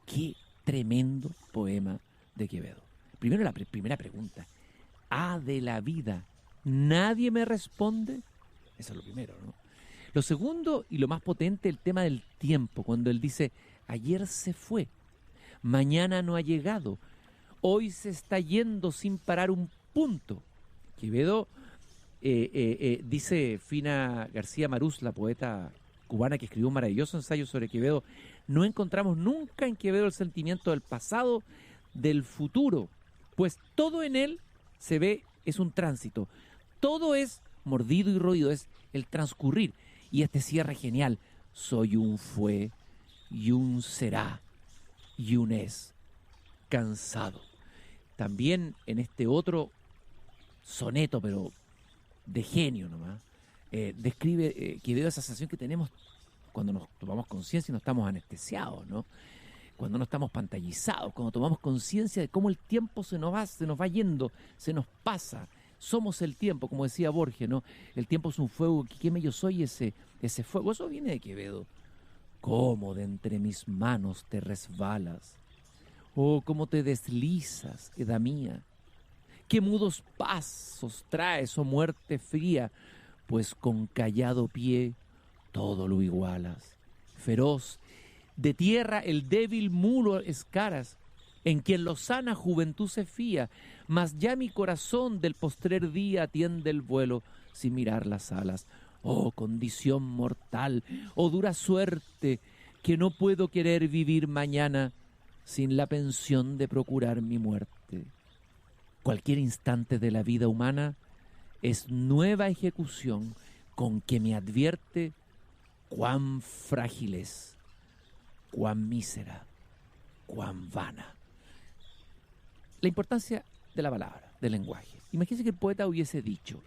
Qué tremendo poema de Quevedo. Primero la primera pregunta. Ah, de la vida, ¿nadie me responde? Eso es lo primero, ¿no? Lo segundo y lo más potente, el tema del tiempo, cuando él dice, ayer se fue, mañana no ha llegado, hoy se está yendo sin parar un punto. Quevedo, dice Fina García Marús, la poeta cubana, que escribió un maravilloso ensayo sobre Quevedo, no encontramos nunca en Quevedo el sentimiento del pasado, del futuro, pues todo en él se ve, es un tránsito, todo es mordido y roído, es el transcurrir. Y este cierre genial: soy un fue y un será y un es cansado. También en este otro soneto, pero de genio nomás, describe Quevedo esa sensación que tenemos cuando nos tomamos conciencia y no estamos anestesiados, ¿no? Cuando no estamos pantallizados, cuando tomamos conciencia de cómo el tiempo se nos va yendo, se nos pasa. Somos el tiempo, como decía Borges, ¿no? El tiempo es un fuego, que queme yo soy ese fuego. Eso viene de Quevedo. Cómo de entre mis manos te resbalas, oh, cómo te deslizas, edad mía. Qué mudos pasos traes, oh muerte fría, pues con callado pie todo lo igualas. Feroz, de tierra el débil mulo escaras, en quien lozana juventud se fía, mas ya mi corazón del postrer día atiende el vuelo sin mirar las alas. Oh condición mortal, oh dura suerte, que no puedo querer vivir mañana sin la pensión de procurar mi muerte. Cualquier instante de la vida humana es nueva ejecución con que me advierte cuán frágil es, cuán mísera, cuán vana. La importancia de la palabra, del lenguaje. Imagínense que el poeta hubiese dicho: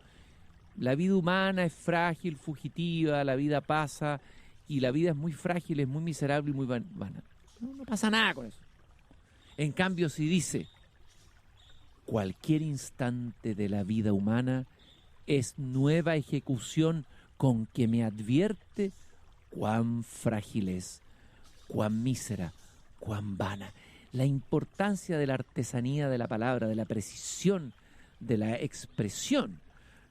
la vida humana es frágil, fugitiva, la vida pasa, y la vida es muy frágil, es muy miserable y muy vana. No pasa nada con eso. En cambio, si dice: cualquier instante de la vida humana es nueva ejecución con que me advierte cuán frágil es, cuán mísera, cuán vana. La importancia de la artesanía de la palabra, de la precisión, de la expresión,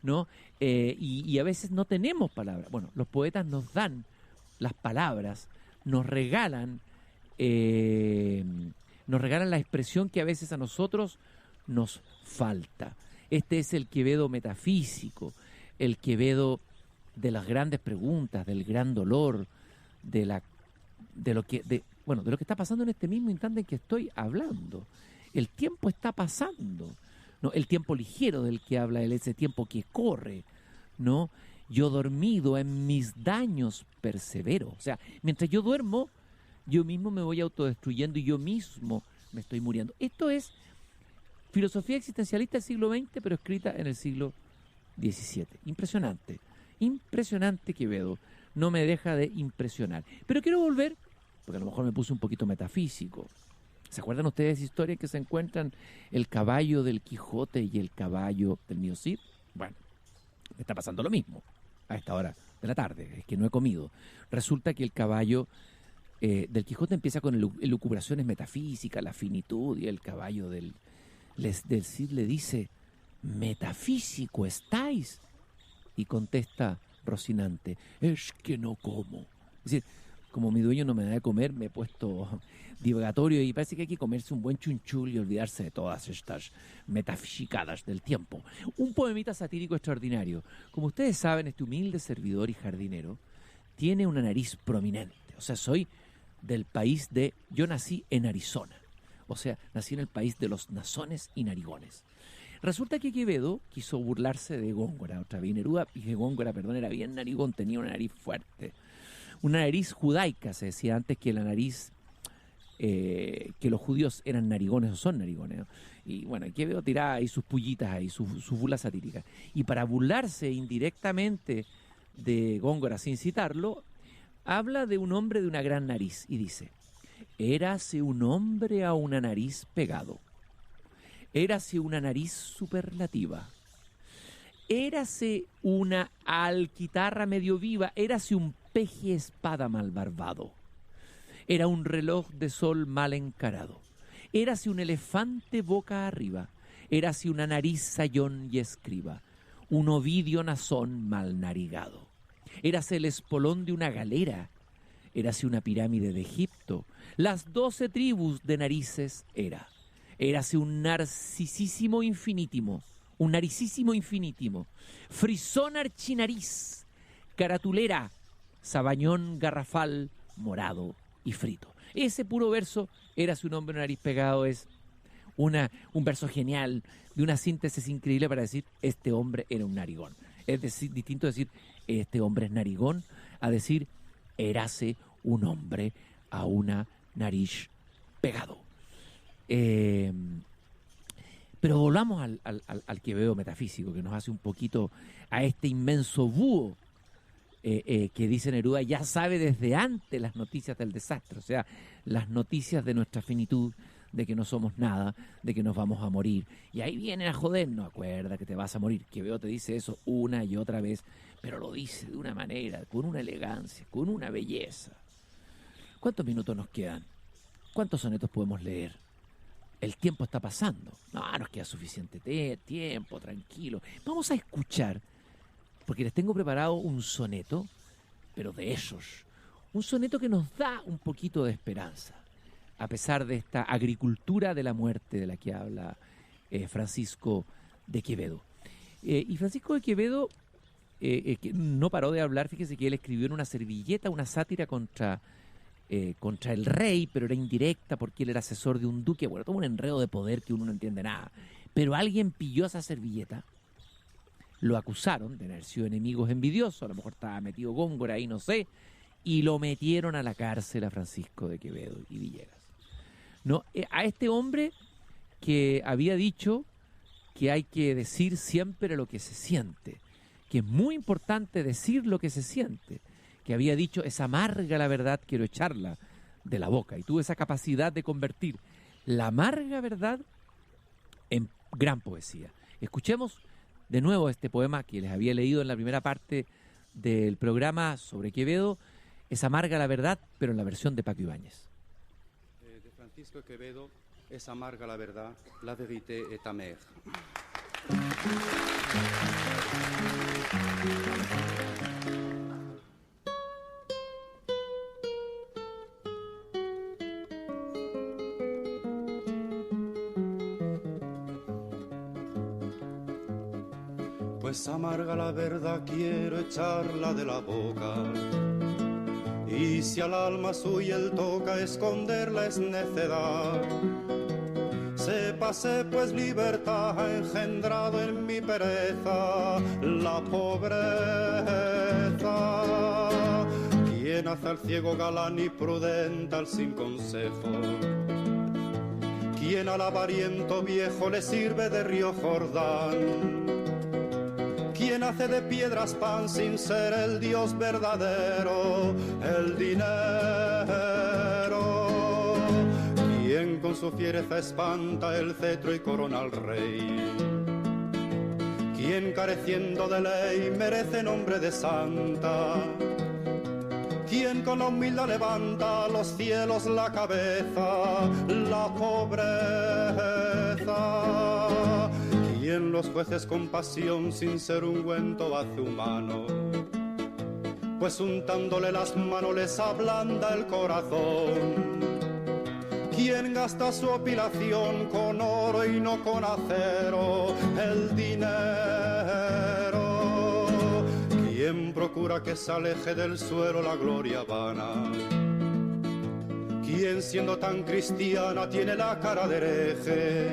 ¿no? Y a veces no tenemos palabras. Bueno, los poetas nos dan las palabras, nos regalan la expresión que a veces a nosotros nos falta. Este es el Quevedo metafísico, el Quevedo de las grandes preguntas, del gran dolor, de lo que está pasando en este mismo instante en que estoy hablando. El tiempo está pasando, ¿no? El tiempo ligero del que habla él, ese tiempo que corre, ¿no? Yo dormido en mis daños persevero. O sea, mientras yo duermo, yo mismo me voy autodestruyendo y yo mismo me estoy muriendo. Esto es filosofía existencialista del siglo XX, pero escrita en el siglo XVII. Impresionante. Impresionante Quevedo. No me deja de impresionar. Pero quiero volver, porque a lo mejor me puse un poquito metafísico. ¿Se acuerdan ustedes de esa historia que se encuentran el caballo del Quijote y el caballo del mío Cid? Bueno, me está pasando lo mismo a esta hora de la tarde, es que no he comido. Resulta que el caballo del Quijote empieza con elucubraciones metafísicas, la finitud, y el caballo del Cid le dice: ¿metafísico estáis? Y contesta Rocinante: es que no como. Es decir, como mi dueño no me da de comer, me he puesto divagatorio y parece que hay que comerse un buen chunchul y olvidarse de todas estas metafisicadas del tiempo. Un poemita satírico extraordinario. Como ustedes saben, este humilde servidor y jardinero tiene una nariz prominente. O sea, yo nací en Arizona. O sea, nací en el país de los nasones y narigones. Resulta que Quevedo quiso burlarse de Góngora. Otra vez Neruda, y que Góngora, era bien narigón, tenía una nariz fuerte. Una nariz judaica, se decía antes que la nariz, que los judíos eran narigones o son narigones, ¿no? Y bueno, Quevedo tiraba ahí sus pullitas ahí, sus burlas satíricas. Y para burlarse indirectamente de Góngora sin citarlo, habla de un hombre de una gran nariz y dice: érase un hombre a una nariz pegado, érase una nariz superlativa, érase una alquitarra medio viva, érase un peje espada mal barbado, era un reloj de sol mal encarado, érase un elefante boca arriba, érase una nariz sayón y escriba, un Ovidio Nazón mal narigado, érase el espolón de una galera, érase una pirámide de Egipto, las 12 tribus de narices érase un narcisísimo infinítimo, un naricísimo infinítimo, frisón archinariz, caratulera, sabañón garrafal, morado y frito. Ese puro verso, érase un hombre nariz pegado, es un verso genial, de una síntesis increíble para decir, este hombre era un narigón. Es decir, distinto decir, este hombre es narigón, a decir, érase un hombre a una nariz pegado. Pero volvamos al Quevedo metafísico, que nos hace un poquito a este inmenso búho que dice Neruda, ya sabe desde antes las noticias del desastre, o sea, las noticias de nuestra finitud, de que no somos nada, de que nos vamos a morir. Y ahí vienen a jodernos, acuerda que te vas a morir. Quevedo te dice eso una y otra vez, pero lo dice de una manera, con una elegancia, con una belleza. ¿Cuántos minutos nos quedan? ¿Cuántos sonetos podemos leer? El tiempo está pasando. No, nos queda suficiente tiempo, tranquilo. Vamos a escuchar, porque les tengo preparado un soneto, pero de esos. Un soneto que nos da un poquito de esperanza, a pesar de esta agricultura de la muerte de la que habla Francisco de Quevedo. Y Francisco de Quevedo que no paró de hablar, fíjese que él escribió en una servilleta una sátira contra el rey, pero era indirecta porque él era asesor de un duque. Bueno, todo un enredo de poder que uno no entiende nada. Pero alguien pilló esa servilleta, lo acusaron de haber sido enemigos envidiosos, a lo mejor estaba metido Góngora ahí, no sé, y lo metieron a la cárcel a Francisco de Quevedo y Villegas. No, a este hombre que había dicho que hay que decir siempre lo que se siente, que es muy importante decir lo que se siente, que había dicho, es amarga la verdad, quiero echarla de la boca, y tuvo esa capacidad de convertir la amarga verdad en gran poesía. Escuchemos de nuevo este poema que les había leído en la primera parte del programa sobre Quevedo, es amarga la verdad, pero en la versión de Paco Ibáñez. De Francisco Quevedo, es amarga la verdad, la vérité est amère. Pues amarga la verdad, quiero echarla de la boca. Y si al alma suya él toca, esconderla es necedad. Sépase pues libertad ha engendrado en mi pereza la pobreza. Quien hace al ciego galán y prudente al sin consejo. Quien al avariento viejo le sirve de río Jordán. Quien hace de piedras pan sin ser el Dios verdadero, el dinero. Quien con su fiereza espanta el cetro y corona al rey. Quien careciendo de ley merece nombre de santa. Quien con la humildad levanta a los cielos la cabeza, la pobreza. Quien los jueces con pasión sin ser ungüento hace humano, pues untándole las manos les ablanda el corazón. Quien gasta su opilación con oro y no con acero, el dinero. Quien procura que se aleje del suelo la gloria vana. Quien siendo tan cristiana tiene la cara de hereje.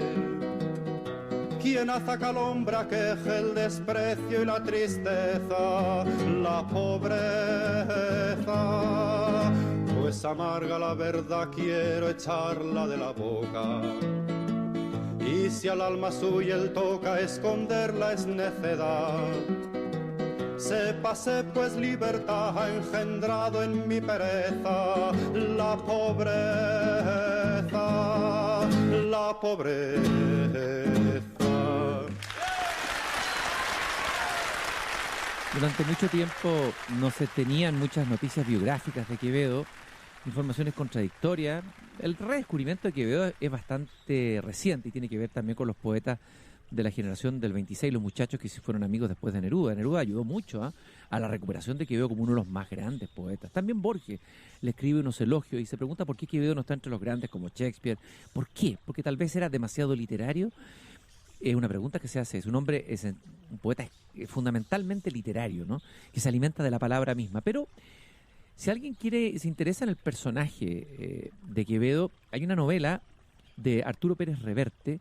Quien hace calombra queje el desprecio y la tristeza, la pobreza. Pues amarga la verdad, quiero echarla de la boca. Y si al alma suya él toca, esconderla es necedad. Sépase pues libertad ha engendrado en mi pereza la pobreza, la pobreza. Durante mucho tiempo no se tenían muchas noticias biográficas de Quevedo, informaciones contradictorias. El redescubrimiento de Quevedo es bastante reciente y tiene que ver también con los poetas de la generación del 26, los muchachos que se fueron amigos después de Neruda. Neruda ayudó mucho a la recuperación de Quevedo como uno de los más grandes poetas. También Borges le escribe unos elogios y se pregunta por qué Quevedo no está entre los grandes como Shakespeare. ¿Por qué? Porque tal vez era demasiado literario. Es una pregunta que se hace. Es un hombre, es un poeta fundamentalmente literario, ¿no? Que se alimenta de la palabra misma. Pero Si alguien se interesa en el personaje de Quevedo, hay una novela de Arturo Pérez Reverte,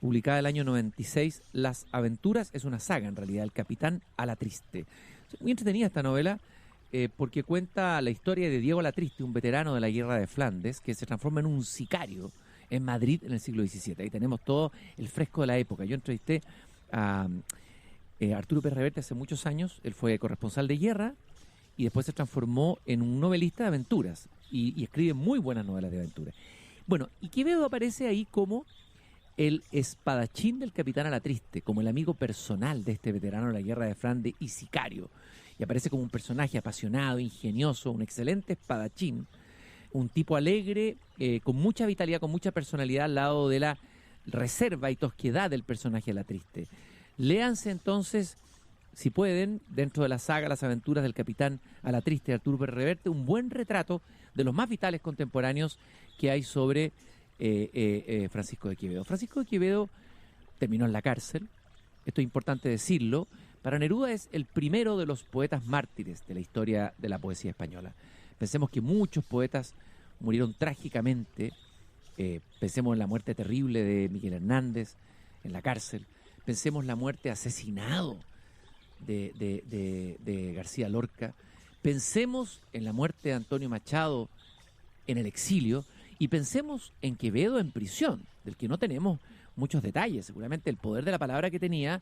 publicada el año 96, Las Aventuras, es una saga en realidad, El Capitán Alatriste. Es muy entretenida esta novela porque cuenta la historia de Diego Alatriste, un veterano de la Guerra de Flandes, que se transforma en un sicario en Madrid en el siglo XVII. Ahí tenemos todo el fresco de la época. Yo entrevisté a Arturo Pérez Reverte hace muchos años, él fue corresponsal de guerra, y después se transformó en un novelista de aventuras y escribe muy buenas novelas de aventuras. Bueno, y Quevedo aparece ahí como el espadachín del Capitán Alatriste, como el amigo personal de este veterano de la Guerra de Flandes y sicario. Y aparece como un personaje apasionado, ingenioso, un excelente espadachín, un tipo alegre, con mucha vitalidad, con mucha personalidad al lado de la reserva y tosquedad del personaje Alatriste. Léanse entonces, si pueden, dentro de la saga Las Aventuras del Capitán Alatriste de Arturo Pérez Reverte, un buen retrato de los más vitales contemporáneos que hay sobre Francisco de Quevedo. Francisco de Quevedo terminó en la cárcel, esto es importante decirlo. Para Neruda es el primero de los poetas mártires de la historia de la poesía española. Pensemos que muchos poetas murieron trágicamente, pensemos en la muerte terrible de Miguel Hernández en la cárcel, pensemos en la muerte asesinado de García Lorca, pensemos en la muerte de Antonio Machado en el exilio y pensemos en Quevedo en prisión, del que no tenemos muchos detalles. Seguramente el poder de la palabra que tenía,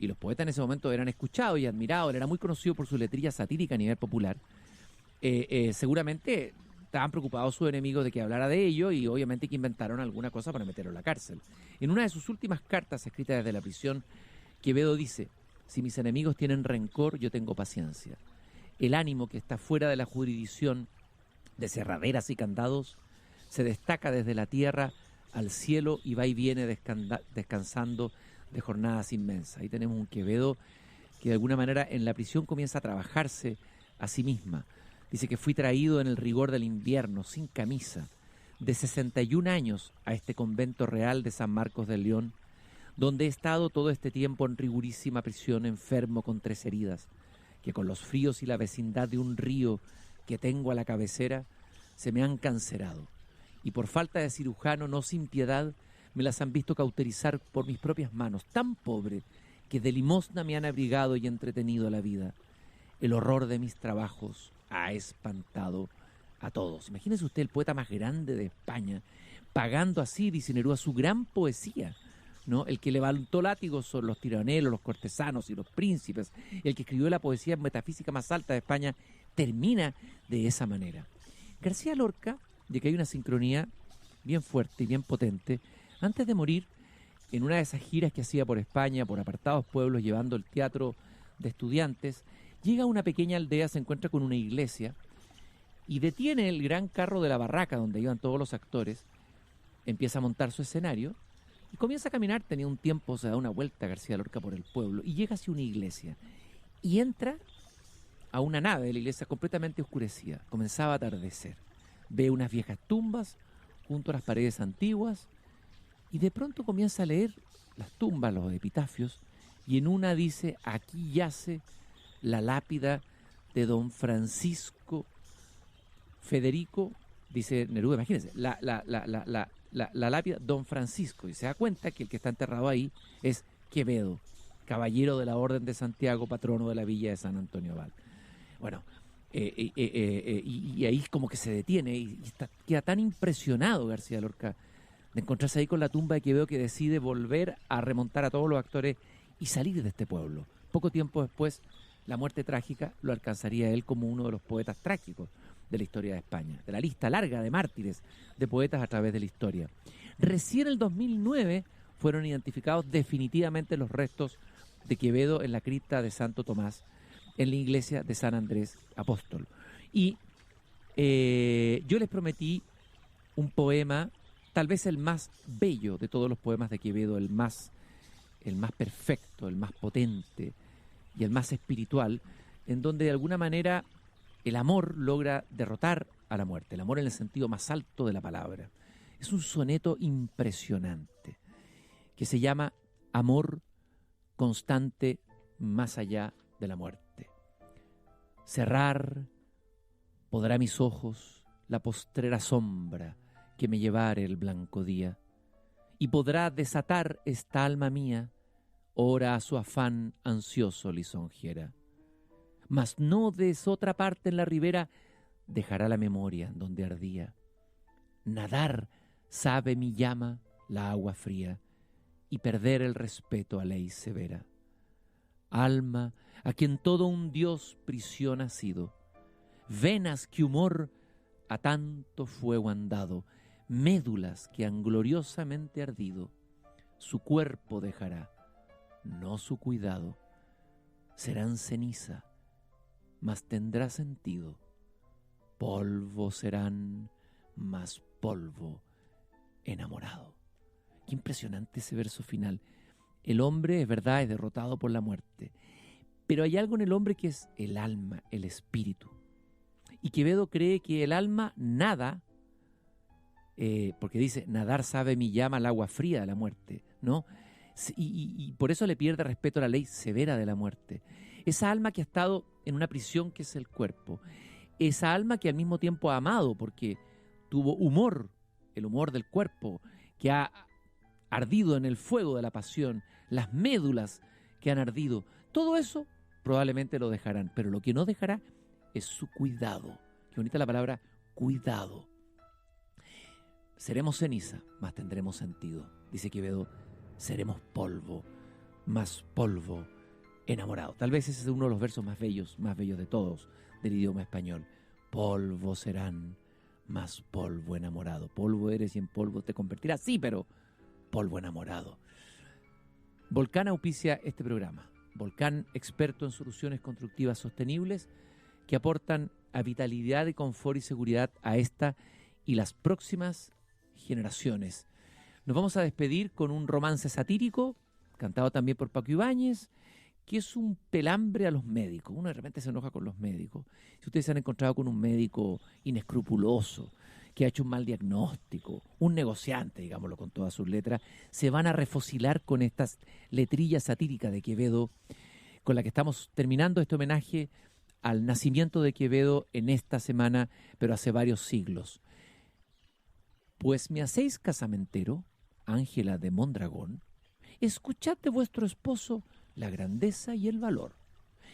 y los poetas en ese momento eran escuchados y admirados, él era muy conocido por su letrilla satírica a nivel popular. Seguramente estaban preocupados sus enemigos de que hablara de ello y obviamente que inventaron alguna cosa para meterlo en la cárcel. En una de sus últimas cartas escritas desde la prisión, Quevedo dice: si mis enemigos tienen rencor, yo tengo paciencia. El ánimo que está fuera de la jurisdicción de cerraderas y candados se destaca desde la tierra al cielo y va y viene descansando de jornadas inmensas. Ahí tenemos un Quevedo que de alguna manera en la prisión comienza a trabajarse a sí misma. Dice que fui traído en el rigor del invierno, sin camisa, de 61 años a este convento real de San Marcos del León, donde he estado todo este tiempo en rigurísima prisión, enfermo con 3 heridas, que con los fríos y la vecindad de un río que tengo a la cabecera, se me han cancerado. Y por falta de cirujano, no sin piedad, me las han visto cauterizar por mis propias manos, tan pobre que de limosna me han abrigado y entretenido la vida. El horror de mis trabajos ha espantado a todos. Imagínese usted el poeta más grande de España, pagando así, dice Neruda, su gran poesía, ¿no? El que levantó látigos sobre los tiranelos, los cortesanos y los príncipes, el que escribió la poesía metafísica más alta de España, termina de esa manera. García Lorca, de que hay una sincronía bien fuerte y bien potente, antes de morir, en una de esas giras que hacía por España, por apartados pueblos, llevando el teatro de estudiantes, llega a una pequeña aldea, se encuentra con una iglesia y detiene el gran carro de la barraca donde iban todos los actores, empieza a montar su escenario y comienza a caminar. Tenía un tiempo, se da una vuelta García Lorca por el pueblo y llega hacia una iglesia y entra a una nave de la iglesia completamente oscurecida. Comenzaba a atardecer. Ve unas viejas tumbas junto a las paredes antiguas y de pronto comienza a leer las tumbas, los epitafios, y en una dice: aquí yace la lápida de don Francisco Federico, dice Neruda, imagínense, la lápida don Francisco, y se da cuenta que el que está enterrado ahí es Quevedo, caballero de la Orden de Santiago, patrono de la villa de San Antonio Abad. Bueno, y ahí como que se detiene y queda tan impresionado García Lorca de encontrarse ahí con la tumba de Quevedo que decide volver a remontar a todos los actores y salir de este pueblo. Poco tiempo después, la muerte trágica lo alcanzaría a él como uno de los poetas trágicos de la historia de España, de la lista larga de mártires de poetas a través de la historia. Recién en el 2009 fueron identificados definitivamente los restos de Quevedo en la cripta de Santo Tomás, en la iglesia de San Andrés Apóstol. Y yo les prometí un poema, tal vez el más bello de todos los poemas de Quevedo, el más perfecto, el más potente y el más espiritual, en donde de alguna manera el amor logra derrotar a la muerte, el amor en el sentido más alto de la palabra. Es un soneto impresionante que se llama Amor constante más allá de la muerte. Cerrar Podrá mis ojos la postrera sombra que me llevare el blanco día, y podrá desatar esta alma mía, ora a su afán ansioso lisonjera. Mas no de otra parte en la ribera dejará la memoria donde ardía. Nadar sabe mi llama la agua fría, y perder el respeto a ley severa. Alma a quien todo un Dios prisión ha sido, venas que humor a tanto fuego han dado, médulas que han gloriosamente ardido, su cuerpo dejará, no su cuidado, serán ceniza, mas tendrá sentido, polvo serán, mas polvo enamorado. Qué impresionante ese verso final. El hombre, es verdad, es derrotado por la muerte, pero hay algo en el hombre que es el alma, el espíritu. Y Quevedo cree que el alma nada, porque dice, nadar sabe mi llama al agua fría de la muerte, ¿no? Y por eso le pierde respeto a la ley severa de la muerte. Esa alma que ha estado en una prisión que es el cuerpo. Esa alma que al mismo tiempo ha amado porque tuvo humor, el humor del cuerpo, que ha ardido en el fuego de la pasión, las médulas que han ardido. Todo eso probablemente lo dejarán, pero lo que no dejará es su cuidado. Qué bonita la palabra cuidado. Seremos ceniza, mas tendremos sentido. Dice Quevedo, seremos polvo, más polvo enamorado. Tal vez ese es uno de los versos más bellos de todos del idioma español. Polvo serán, más polvo enamorado. Polvo eres y en polvo te convertirás. Sí, pero polvo enamorado. Volcán auspicia este programa. Volcán, experto en soluciones constructivas sostenibles que aportan a vitalidad y confort y seguridad a esta y las próximas generaciones. Nos vamos a despedir con un romance satírico, cantado también por Paco Ibáñez, que es un pelambre a los médicos. Uno de repente se enoja con los médicos. Si ustedes se han encontrado con un médico inescrupuloso, que ha hecho un mal diagnóstico, un negociante, digámoslo con todas sus letras, se van a refocilar con estas letrillas satíricas de Quevedo, con la que estamos terminando este homenaje al nacimiento de Quevedo en esta semana, pero hace varios siglos. Pues me hacéis casamentero, Ángela de Mondragón, escuchad de vuestro esposo la grandeza y el valor.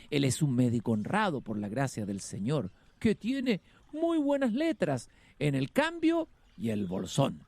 Él es un médico honrado por la gracia del Señor, que tiene muy buenas letras en el cambio y el bolsón.